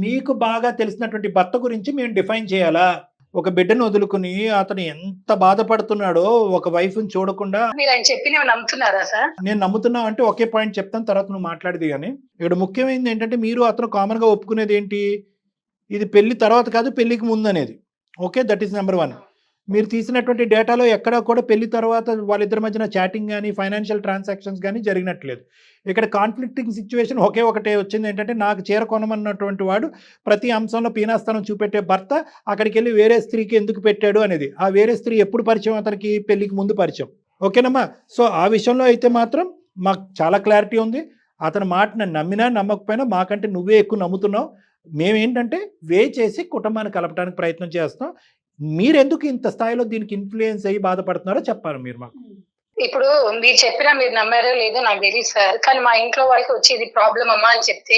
మీకు బాగా తెలిసినటువంటి భర్త గురించి మేము డిఫైన్ చేయాలా? ఒక బిడ్డను వదులుకుని అతను ఎంత బాధపడుతున్నాడో ఒక వైఫ్ని చూడకుండా. నేను నమ్ముతున్నా అంటే ఒకే పాయింట్ చెప్తాను, తర్వాత నువ్వు మాట్లాడేది. కానీ ఇక్కడ ముఖ్యమైనది ఏంటంటే మీరు అతను కామన్గా ఒప్పుకునేది ఏంటి, ఇది పెళ్లి తర్వాత కాదు పెళ్లికి ముందు అనేది. Okay, that is number 1. మీరు తీసినటువంటి డేటాలో ఎక్కడా కూడా పెళ్లి తర్వాత వాళ్ళిద్దరి మధ్యన చాటింగ్ కానీ ఫైనాన్షియల్ ట్రాన్సాక్షన్స్ కానీ జరిగినట్లేదు. ఇక్కడ కాన్ఫ్లిక్టింగ్ సిచ్యువేషన్ ఒకటే వచ్చింది ఏంటంటే, నాకు చీర కొనమన్నటువంటి వాడు ప్రతి అంశంలో పీనాస్థానం చూపెట్టే భర్త అక్కడికి వెళ్ళి వేరే స్త్రీకి ఎందుకు పెట్టాడు అనేది. ఆ వేరే స్త్రీ ఎప్పుడు పరిచయం అతనికి? పెళ్లికి ముందు పరిచయం. ఓకేనమ్మా? సో ఆ విషయంలో అయితే మాత్రం మాకు చాలా క్లారిటీ ఉంది. అతని మాటను నమ్మినా నమ్మకపోయినా మాకంటే నువ్వే ఎక్కువ నమ్ముతున్నావు. మేమేంటంటే చేసి కుటుంబాన్ని కలపడానికి ప్రయత్నం చేస్తాం. మీరెందుకు ఇంత స్థాయిలో దీనికి ఇన్ఫ్లుయెన్స్ అయ్యి బాధపడుతున్నారో చెప్పాలి మీరు మాకు. ఇప్పుడు మీరు చెప్పినా మీరు నమ్మారో లేదో నాకు తెలియదు సార్, కానీ మా ఇంట్లో వాళ్ళకి వచ్చేది ప్రాబ్లం అమ్మా అని చెప్తే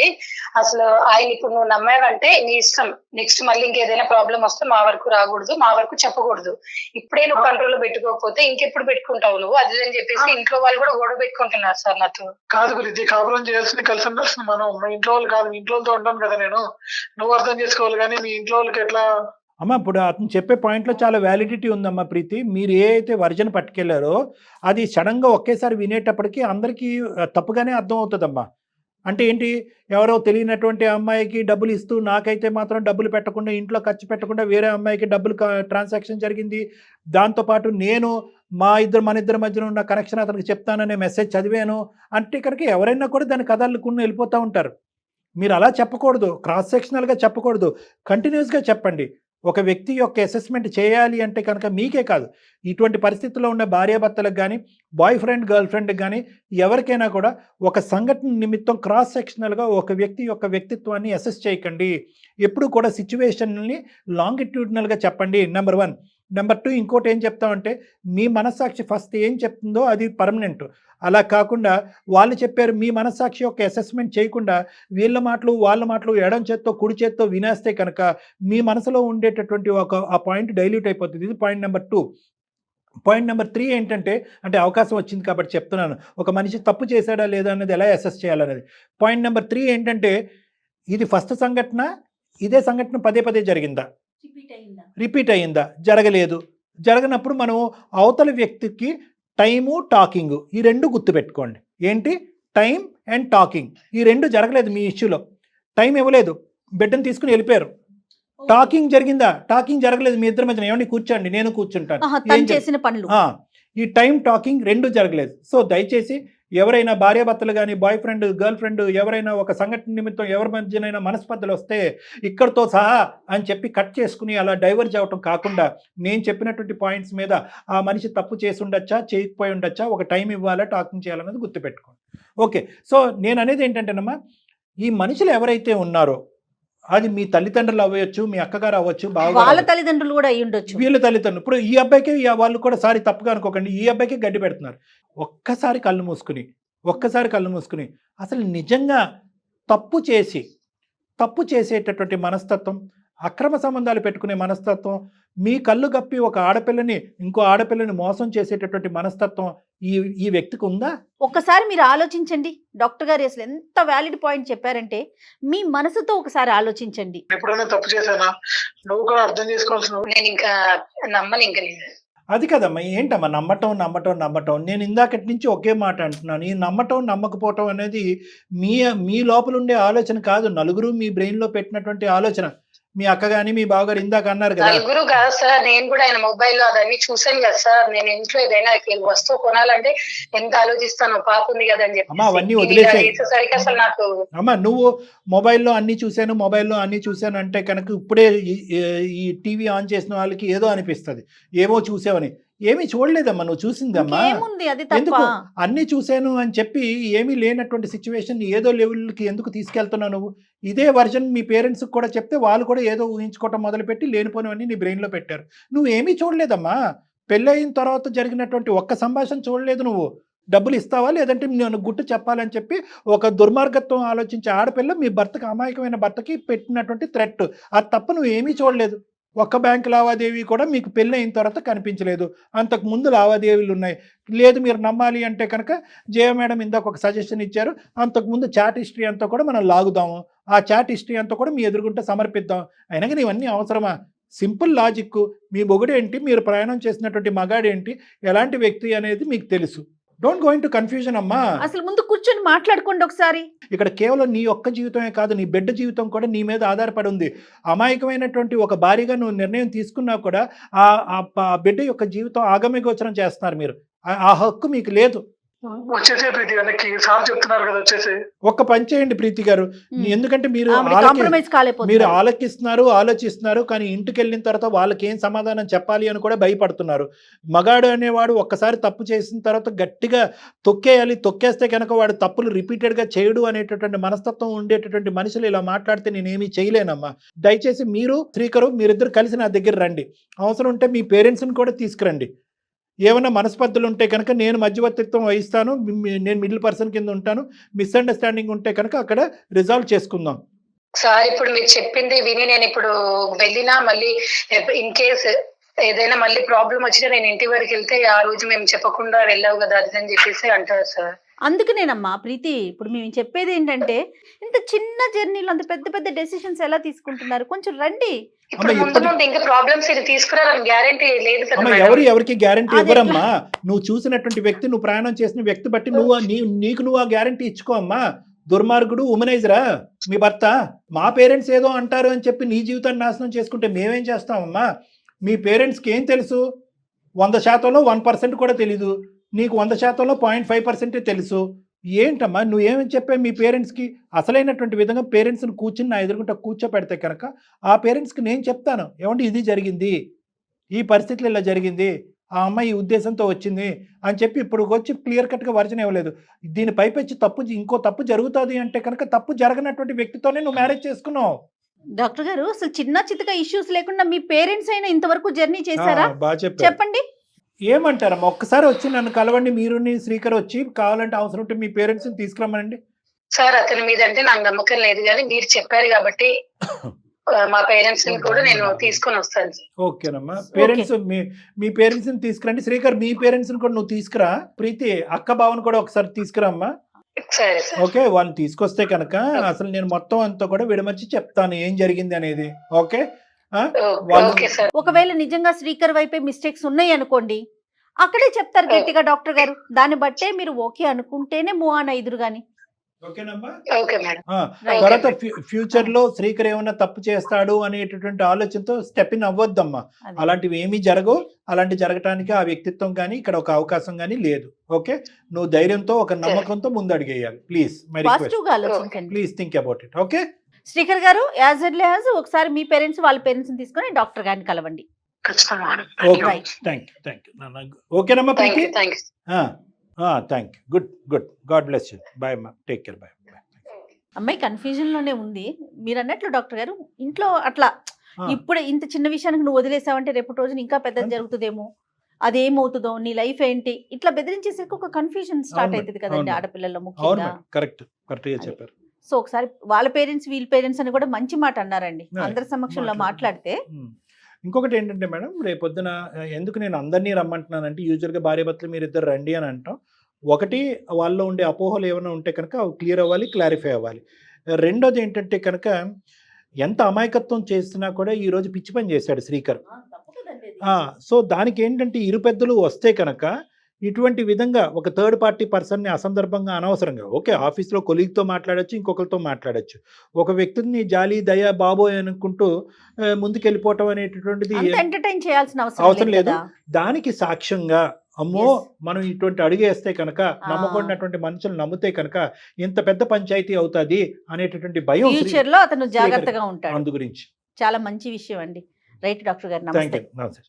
అసలు ఆయన ఇప్పుడు నువ్వు నమ్మావంటే నీ ఇష్టం, నెక్స్ట్ మళ్ళీ ఇంకేదైనా ప్రాబ్లం వస్తే మా వరకు రాకూడదు, మా వరకు చెప్పకూడదు. ఇప్పుడే నువ్వు కంట్రోల్లో పెట్టుకోకపోతే ఇంకెప్పుడు పెట్టుకుంటావు నువ్వు అది అని చెప్పేసి ఇంట్లో వాళ్ళు కూడా గొడవ పెట్టుకుంటున్నారు సార్ నాతో. కాదు గురించి కాపురం చేయాల్సింది కలిసి ఉండాల్సింది మనం. మా ఇంట్లో వాళ్ళు కాదు, మీ ఇంట్లో వాళ్ళతో ఉంటాను కదా నేను. నువ్వు అర్థం చేసుకోవాలి కానీ మీ ఇంట్లో వాళ్ళకి ఎట్లా అమ్మ ఇప్పుడు అతను చెప్పే పాయింట్లో చాలా వ్యాలిడిటీ ఉందమ్మా ప్రీతి. మీరు ఏ అయితే వర్జన్ పట్టుకెళ్లారో అది సడన్గా ఒకేసారి వినేటప్పటికీ అందరికీ తప్పుగానే అర్థం అవుతుందమ్మా. అంటే ఏంటి, ఎవరో తెలియనటువంటి అమ్మాయికి డబ్బులు ఇస్తూ నాకైతే మాత్రం డబ్బులు పెట్టకుండా, ఇంట్లో ఖర్చు పెట్టకుండా వేరే అమ్మాయికి డబ్బులు ట్రాన్సాక్షన్ జరిగింది. దాంతోపాటు నేను మన ఇద్దరి మధ్యన ఉన్న కనెక్షన్ అతనికి చెప్తాననే మెసేజ్ చదివాను అంటే కనుక ఎవరైనా కూడా దాని కథలుకుని వెళ్ళిపోతూ ఉంటారు. మీరు అలా చెప్పకూడదు, క్రాస్ సెక్షనల్గా చెప్పకూడదు, కంటిన్యూస్గా చెప్పండి. ఒక వ్యక్తి యొక్క అసెస్మెంట్ చేయాలి అంటే కనుక మీకే కాదు, ఇటువంటి పరిస్థితుల్లో ఉన్న భార్యాభర్తలకు కానీ, బాయ్ ఫ్రెండ్ గర్ల్ ఫ్రెండ్కి కానీ, ఎవరికైనా కూడా ఒక సంఘటన నిమిత్తం క్రాస్ సెక్షనల్గా ఒక వ్యక్తి యొక్క వ్యక్తిత్వాన్ని అసెస్ చేయకండి. ఎప్పుడు కూడా సిచ్యువేషన్ని లాంగిట్యూడినల్గా చెప్పండి, నెంబర్ 1. నెంబర్ 2, ఇంకోటి ఏం చెప్తామంటే మీ మనస్సాక్షి ఫస్ట్ ఏం చెప్తుందో అది పర్మనెంట్. అలా కాకుండా వాళ్ళు చెప్పారు మీ మనస్సాక్షి యొక్క అసెస్మెంట్ చేయకుండా వీళ్ళ మాటలు వాళ్ళ మాటలు ఎడం చేత్తో కుడి చేత్తో వినేస్తే కనుక మీ మనసులో ఉండేటటువంటి ఆ పాయింట్ డైల్యూట్ అయిపోతుంది. ఇది పాయింట్ నెంబర్ 2. పాయింట్ నెంబర్ 3 ఏంటంటే, అంటే అవకాశం వచ్చింది కాబట్టి చెప్తున్నాను, ఒక మనిషి తప్పు చేశాడా లేదా అన్నది ఎలా అసెస్ చేయాలనేది. పాయింట్ నెంబర్ 3 ఏంటంటే, ఇది ఫస్ట్ సంఘటన, ఇదే సంఘటన పదే పదే జరిగిందా, రిపీట్ అయ్యిందా, జరగలేదు. జరగనప్పుడు మనం అవతల వ్యక్తికి టైము టాకింగ్ ఈ 2 గుర్తుపెట్టుకోండి. ఏంటి, టైం అండ్ టాకింగ్ ఈ 2 జరగలేదు మీ ఇష్యూలో. టైం ఇవ్వలేదు, బిడ్డను తీసుకుని వెళ్ళిపోయారు. టాకింగ్ జరిగిందా, టాకింగ్ జరగలేదు. మీ ఇద్దరి మధ్యన ఏమండి కూర్చోండి నేను కూర్చుంటాను, చేసిన పనులు ఈ టైం టాకింగ్ 2 జరగలేదు. సో దయచేసి ఎవరైనా భార్యాభర్తలు కానీ, బాయ్ ఫ్రెండ్ గర్ల్ ఫ్రెండ్ ఎవరైనా ఒక సంఘటన నిమిత్తం ఎవరి మధ్యనైనా మనస్పర్ధలు వస్తే ఇక్కడితో సహా అని చెప్పి కట్ చేసుకుని అలా డైవర్జ్ అవ్వటం కాకుండా నేను చెప్పినటువంటి పాయింట్స్ మీద ఆ మనిషి తప్పు చేసి ఉండొచ్చా చేయకపోయి ఉండొచ్చా, ఒక టైం ఇవ్వాలా టాకింగ్ చేయాలన్నది గుర్తుపెట్టుకోండి. ఓకే, సో నేను అనేది ఏంటంటేనమ్మా, ఈ మనుషులు ఎవరైతే ఉన్నారో అది మీ తల్లిదండ్రులు అవ్వచ్చు, మీ అక్కగారు అవ్వచ్చు, వాళ్ళ తల్లిదండ్రులు కూడా అయ్యి ఉండొచ్చు, వీళ్ళ తల్లిదండ్రులు. ఇప్పుడు ఈ అబ్బాయికి వాళ్ళు కూడా సారి తప్పుగా అనుకోకండి, ఈ అబ్బాయికి గడ్డి పెడుతున్నారు. ఒక్కసారి కళ్ళు మూసుకుని అసలు నిజంగా తప్పు చేసేటటువంటి మనస్తత్వం, అక్రమ సంబంధాలు పెట్టుకునే మనస్తత్వం, మీ కళ్ళు గప్పి ఒక ఆడపిల్లని ఇంకో ఆడపిల్లని మోసం చేసేటటువంటి మనస్తత్వం ఈ వ్యక్తికి ఉందా? ఒక్కసారి మీరు ఆలోచించండి. డాక్టర్ గారు అసలు ఎంత వ్యాలిడ్ పాయింట్ చెప్పారంటే, మీ మనసుతో ఒకసారి ఆలోచించండి. ఎప్పుడైనా తప్పు చేశానా, నువ్వు కూడా అర్థం చేసుకోవాల్సిన. నేను ఇంకా నమ్మను, ఇంకా అది కదమ్మా, ఏంటమ్మా నమ్మటం. నేను ఇందాకటి నుంచి ఒకే మాట అంటున్నాను, ఈ నమ్మటం నమ్మకపోవటం అనేది మీ లోపల ఉండే ఆలోచన కాదు, నలుగురు మీ బ్రెయిన్లో పెట్టినటువంటి ఆలోచన. మీ అక్క గాని మీ బావగారు ఇందాక అన్నారు కదా. నలుగురు కాదు సార్, నేను కూడా ఆయన మొబైల్లో అదన్నీ చూసాను కదా సార్. నేను ఇంట్లో ఏదైనా వస్తువు కొనాలంటే ఎంత ఆలోచిస్తాను, పాప ఉంది కదా అని చెప్పి. అవన్నీ వదిలేసేసరికి అసలు నాకు అమ్మా, నువ్వు మొబైల్లో అన్ని చూశాను అంటే కనుక ఇప్పుడే ఈ టీవీ ఆన్ చేసిన వాళ్ళకి ఏదో అనిపిస్తుంది, ఏమో చూసావని. ఏమీ చూడలేదమ్మా, నువ్వు చూసిందమ్మా. ఎందుకు అన్ని చూశాను అని చెప్పి ఏమీ లేనటువంటి సిచ్యువేషన్ ఏదో లెవెల్కి ఎందుకు తీసుకెళ్తున్నావు నువ్వు? ఇదే వర్జన్ మీ పేరెంట్స్కి కూడా చెప్తే వాళ్ళు కూడా ఏదో ఊహించుకోవటం మొదలుపెట్టి లేనిపోనివన్నీ నీ బ్రెయిన్లో పెట్టారు. నువ్వు ఏమీ చూడలేదమ్మా. పెళ్ళయిన తర్వాత జరిగినటువంటి ఒక్క సంభాషణ చూడలేదు నువ్వు. డబ్బులు ఇస్తావా లేదంటే నేను గుట్టు చెప్పాలని చెప్పి ఒక దుర్మార్గత్వం ఆలోచించే ఆడపిల్ల మీ భర్తకి, అమాయకమైన భర్తకి పెట్టినటువంటి థ్రెట్, అది తప్ప నువ్వు ఏమీ చూడలేదు. ఒక్క బ్యాంక్ లావాదేవీ కూడా మీకు పెళ్ళి అయిన తర్వాత కనిపించలేదు, అంతకు ముందు లావాదేవీలు ఉన్నాయి. లేదు మీరు నమ్మాలి అంటే కనుక జయ మేడం ఇందాక ఒక సజెషన్ ఇచ్చారు, అంతకుముందు చాట్ హిస్టరీ అంతా కూడా మనం లాగుదాము, ఆ చాట్ హిస్టరీ అంతా కూడా మీ ఎదురుగుంటే సమర్పిద్దాం. అయినా కానీ ఇవన్నీ అవసరమా? సింపుల్ లాజిక్, మీ మొగుడేంటి, మీరు ప్రయాణం చేసినటువంటి మగాడేంటి, ఎలాంటి వ్యక్తి అనేది మీకు తెలుసు. డోంట్ గో ఇంటూ కన్ఫ్యూజన్ అమ్మా. అసలు ముందు కూర్చొని మాట్లాడుకోండి ఒకసారి. ఇక్కడ కేవలం నీ ఒక్క జీవితమే కాదు, నీ బిడ్డ జీవితం కూడా నీ మీద ఆధారపడి ఉంది. అమాయకమైనటువంటి ఒక భార్యగా నువ్వు నిర్ణయం తీసుకున్నా కూడా ఆ బిడ్డ యొక్క జీవితం ఆగమ్యగోచరం చేస్తున్నారు మీరు. ఆ హక్కు మీకు లేదు. వచ్చేసే ప్రీతి గారికి సార్ చెప్తున్నారు కదా, వచ్చేసే. ఒక్క పని చేయండి ప్రీతి గారు, ఎందుకంటే మీరు ఆలోచిస్తున్నారు కానీ ఇంటికి వెళ్ళిన తర్వాత వాళ్ళకి ఏం సమాధానం చెప్పాలి అని కూడా భయపడుతున్నారు. మగాడు అనేవాడు ఒక్కసారి తప్పు చేసిన తర్వాత గట్టిగా తొక్కేస్తే కనుక వాడు తప్పులు రిపీటెడ్గా చేయడు అనేటటువంటి మనస్తత్వం ఉండేటటువంటి మనుషులు ఇలా మాట్లాడితే నేనేమీ చేయలేనమ్మా. దయచేసి మీరు శ్రీకరు మీరిద్దరు కలిసి నా దగ్గర రండి, అవసరం ఉంటే మీ పేరెంట్స్ని కూడా తీసుకురండి. ఏమైనా మనస్పర్ధలు ఉంటే కనుక నేను మధ్యవర్తిత్వం వహిస్తాను, నేను మిడిల్ పర్సన్ కింద ఉంటాను. మిస్అండర్స్టాండింగ్ ఉంటే కనుక అక్కడ రిజాల్వ్ చేసుకుందాం. సార్ ఇప్పుడు మీరు చెప్పింది విని నేను ఇప్పుడు వెళ్ళినా మళ్ళీ ఇన్ కేస్ ఏదైనా మళ్ళీ ప్రాబ్లం వచ్చినా నేను ఇంటి వరకు వెళ్తే ఆ రోజు మేము చెప్పకుండా వెళ్ళావు కదా అది అని చెప్పేసి అంటారు సార్. అందుకనేనమ్మా ప్రీతి, ఇప్పుడు మేము చెప్పేది ఏంటంటే ఇంత చిన్న జర్నీలో అంత పెద్ద పెద్ద డెసిషన్స్ ఎలా తీసుకుంటున్నారు, కొంచెం రండి. ఇప్పుడు ముందు ముందు ఇంకా ప్రాబ్లమ్స్ ఇది తీసుకురాలని గ్యారెంటీ లేదు కదా అమ్మ, మేడం. ఎవరికి గ్యారంటీ ఇవ్వరమ్మా. నువ్వు చూసినటువంటి వ్యక్తి, నువ్వు ప్రయాణం చేసిన వ్యక్తి బట్టి నీకు నువ్వు ఆ గ్యారంటీ ఇచ్చుకో అమ్మా. దుర్మార్గుడు ఉమనైజరా మీ భర్త. మా పేరెంట్స్ ఏదో అంటారు అని చెప్పి నీ జీవితాన్ని నాశనం చేసుకుంటే మేమేం చేస్తామమ్మా? మీ పేరెంట్స్కి ఏం తెలుసు? 100%లో 1% కూడా తెలీదు. నీకు 100%లో 0.5% తెలుసు. ఏంటమ్మా నువ్వేమని చెప్పావు మీ పేరెంట్స్కి? అసలైనటువంటి విధంగా పేరెంట్స్ని కూర్చుని నా ఎదురుగుంటా కూర్చోపెడితే కనుక ఆ పేరెంట్స్కి నేను చెప్తాను, ఏమంటే ఇది జరిగింది, ఈ పరిస్థితులు ఇలా జరిగింది, ఆ అమ్మాయి ఈ ఉద్దేశంతో వచ్చింది అని చెప్పి ఇప్పుడు వచ్చి క్లియర్ కట్గా వర్జన్ ఇవ్వలేదు. దీని పైపెచ్చి ఇంకో తప్పు జరుగుతుంది అంటే కనుక తప్పు జరగనటువంటి వ్యక్తితోనే నువ్వు మ్యారేజ్ చేసుకున్నావు. డాక్టర్ గారు, అసలు చిన్న చితక ఇష్యూస్ లేకుండా మీ పేరెంట్స్ అయినా ఇంతవరకు జర్నీ చేశారా? బాగా చెప్పారు. చెప్పండి. ఏమంటారమ్మా, ఒక్కసారి వచ్చి నన్ను కలవండి, మీరుని శ్రీకర్ వచ్చి కావాలంటే అవసరం ఉంటే మీ పేరెంట్స్ని తీసుకురమ్మనండి. సార్ అతని మీద అంటే నాకు నమ్మకం లేదు, కానీ మీరు చెప్పారు కాబట్టి మా పేరెంట్స్ ని కూడా నేను తీసుకొని వస్తాను. ఓకేనమ్మా, పేరెంట్స్ మీ పేరెంట్స్ ని తీసుకురండి. శ్రీకర్ మీ పేరెంట్స్ ని కూడా నువ్వు తీసుకురా. ప్రీతి అక్క బావని కూడా ఒకసారి తీసుకురామ్మా. సరే సార్. ఓకే, వాళ్ళని తీసుకొస్తే కనుక అసలు నేను మొత్తం అంతా కూడా విడమర్చి చెప్తాను ఏం జరిగింది అనేది. Okay, okay sir. ఒకవేళ నిజంగా శ్రీకర్ వైపే మిస్టేక్స్ ఉన్నాయి అనుకోండి, అక్కడే చెప్తారు గట్టిగా డాక్టర్ గారు. దాన్ని బట్టే మీరు ఓకే అనుకుంటేనే మూవ్ ఆన్ అయ్యిదురు గాని. ఓకేనమ్మా. Okay madam. తర్వాత ఫ్యూచర్ లో శ్రీకర్ ఏమైనా తప్పు చేస్తాడు అనేటటువంటి ఆలోచనతో స్టెప్ ఇన్ అవ్వద్దమ్మా. అలాంటివి ఏమీ జరగవు. అలాంటి జరగటానికి ఆ వ్యక్తిత్వం కానీ ఇక్కడ ఒక అవకాశం కానీ లేదు. ఓకే, నువ్వు ధైర్యంతో ఒక నమ్మకంతో ముందు అడిగేయాలి. Please my request, please think about it. Okay Srikar garu, as early as ఒకసారి మీ పేరెంట్స్ వాళ్ళ పేరెంట్స్ తీసుకొని డాక్టర్ గారిని కలవండి. ఓకేనమ్మా Preethi. Thank you. Good. God bless you. Bye అమ్మా, టేక్ కేర్. బాయ్. అమ్మాయి కన్ఫ్యూజన్ లోనే ఉంది. మీరు అన్నట్లు డాక్టర్ గారు, ఇంట్లో అట్లా ఇప్పుడు ఇంత చిన్న విషయానికి నువ్వు వదిలేసావంటే రేపటి రోజున ఇంకా పెద్దది జరుగుతుందేమో, అదేమవుతుందో, నీ లైఫ్ ఏంటి, ఇట్లా బెదిరించేసరికి ఒక కన్ఫ్యూజన్ స్టార్ట్ అవుతుంది కదండి ఆడపిల్లల్లో ముఖ్యంగా. కరెక్ట్ గా చెప్పారు. సో ఒకసారి వాళ్ళ పేరెంట్స్ వీళ్ళ పేరెంట్స్ అని కూడా మంచి మాట అన్నారండి అందరి సమక్షంలో మాట్లాడితే. ఇంకొకటి ఏంటంటే మేడం, రేపొద్దున ఎందుకు నేను అందరినీ రమ్మంటున్నానంటే, యూజువల్గా భార్యాభర్తలు మీరు ఇద్దరు రండి అని అంటాం. ఒకటి, వాళ్ళలో ఉండే అపోహలు ఏమైనా ఉంటే కనుక అవి క్లియర్ అవ్వాలి, క్లారిఫై అవ్వాలి. రెండోది ఏంటంటే కనుక ఎంత అమాయకత్వం చేసినా కూడా ఈరోజు పిచ్చి పని చేశాడు శ్రీకర్. సో దానికి ఏంటంటే ఇరు పెద్దలు వస్తే కనుక ఇటువంటి విధంగా ఒక థర్డ్ పార్టీ పర్సన్ని అసందర్భంగా అనవసరంగా, ఓకే ఆఫీస్లో కొలీగ్తో మాట్లాడచ్చు, ఇంకొకరితో మాట్లాడచ్చు, ఒక వ్యక్తిని జాలి దయ బాబోయ్ అనుకుంటూ ముందుకెళ్ళిపోవటం అనేటటువంటిది ఎంటర్టైన్ చేయాల్సిన అవసరం లేదు. దానికి సాక్ష్యంగా అమ్మో మనం ఇటువంటి అడిగేస్తే కనుక నమ్మకూడనటువంటి మనుషులు నమ్మితే కనుక ఇంత పెద్ద పంచాయతీ అవుతుంది అనేటటువంటి భయం ఫ్యూచర్ లో అతను జాగ్రత్తగా ఉంటాడు. అందు గురించి చాలా మంచి విషయం అండి. రైట్ డాక్టర్ గారు, నమస్తే.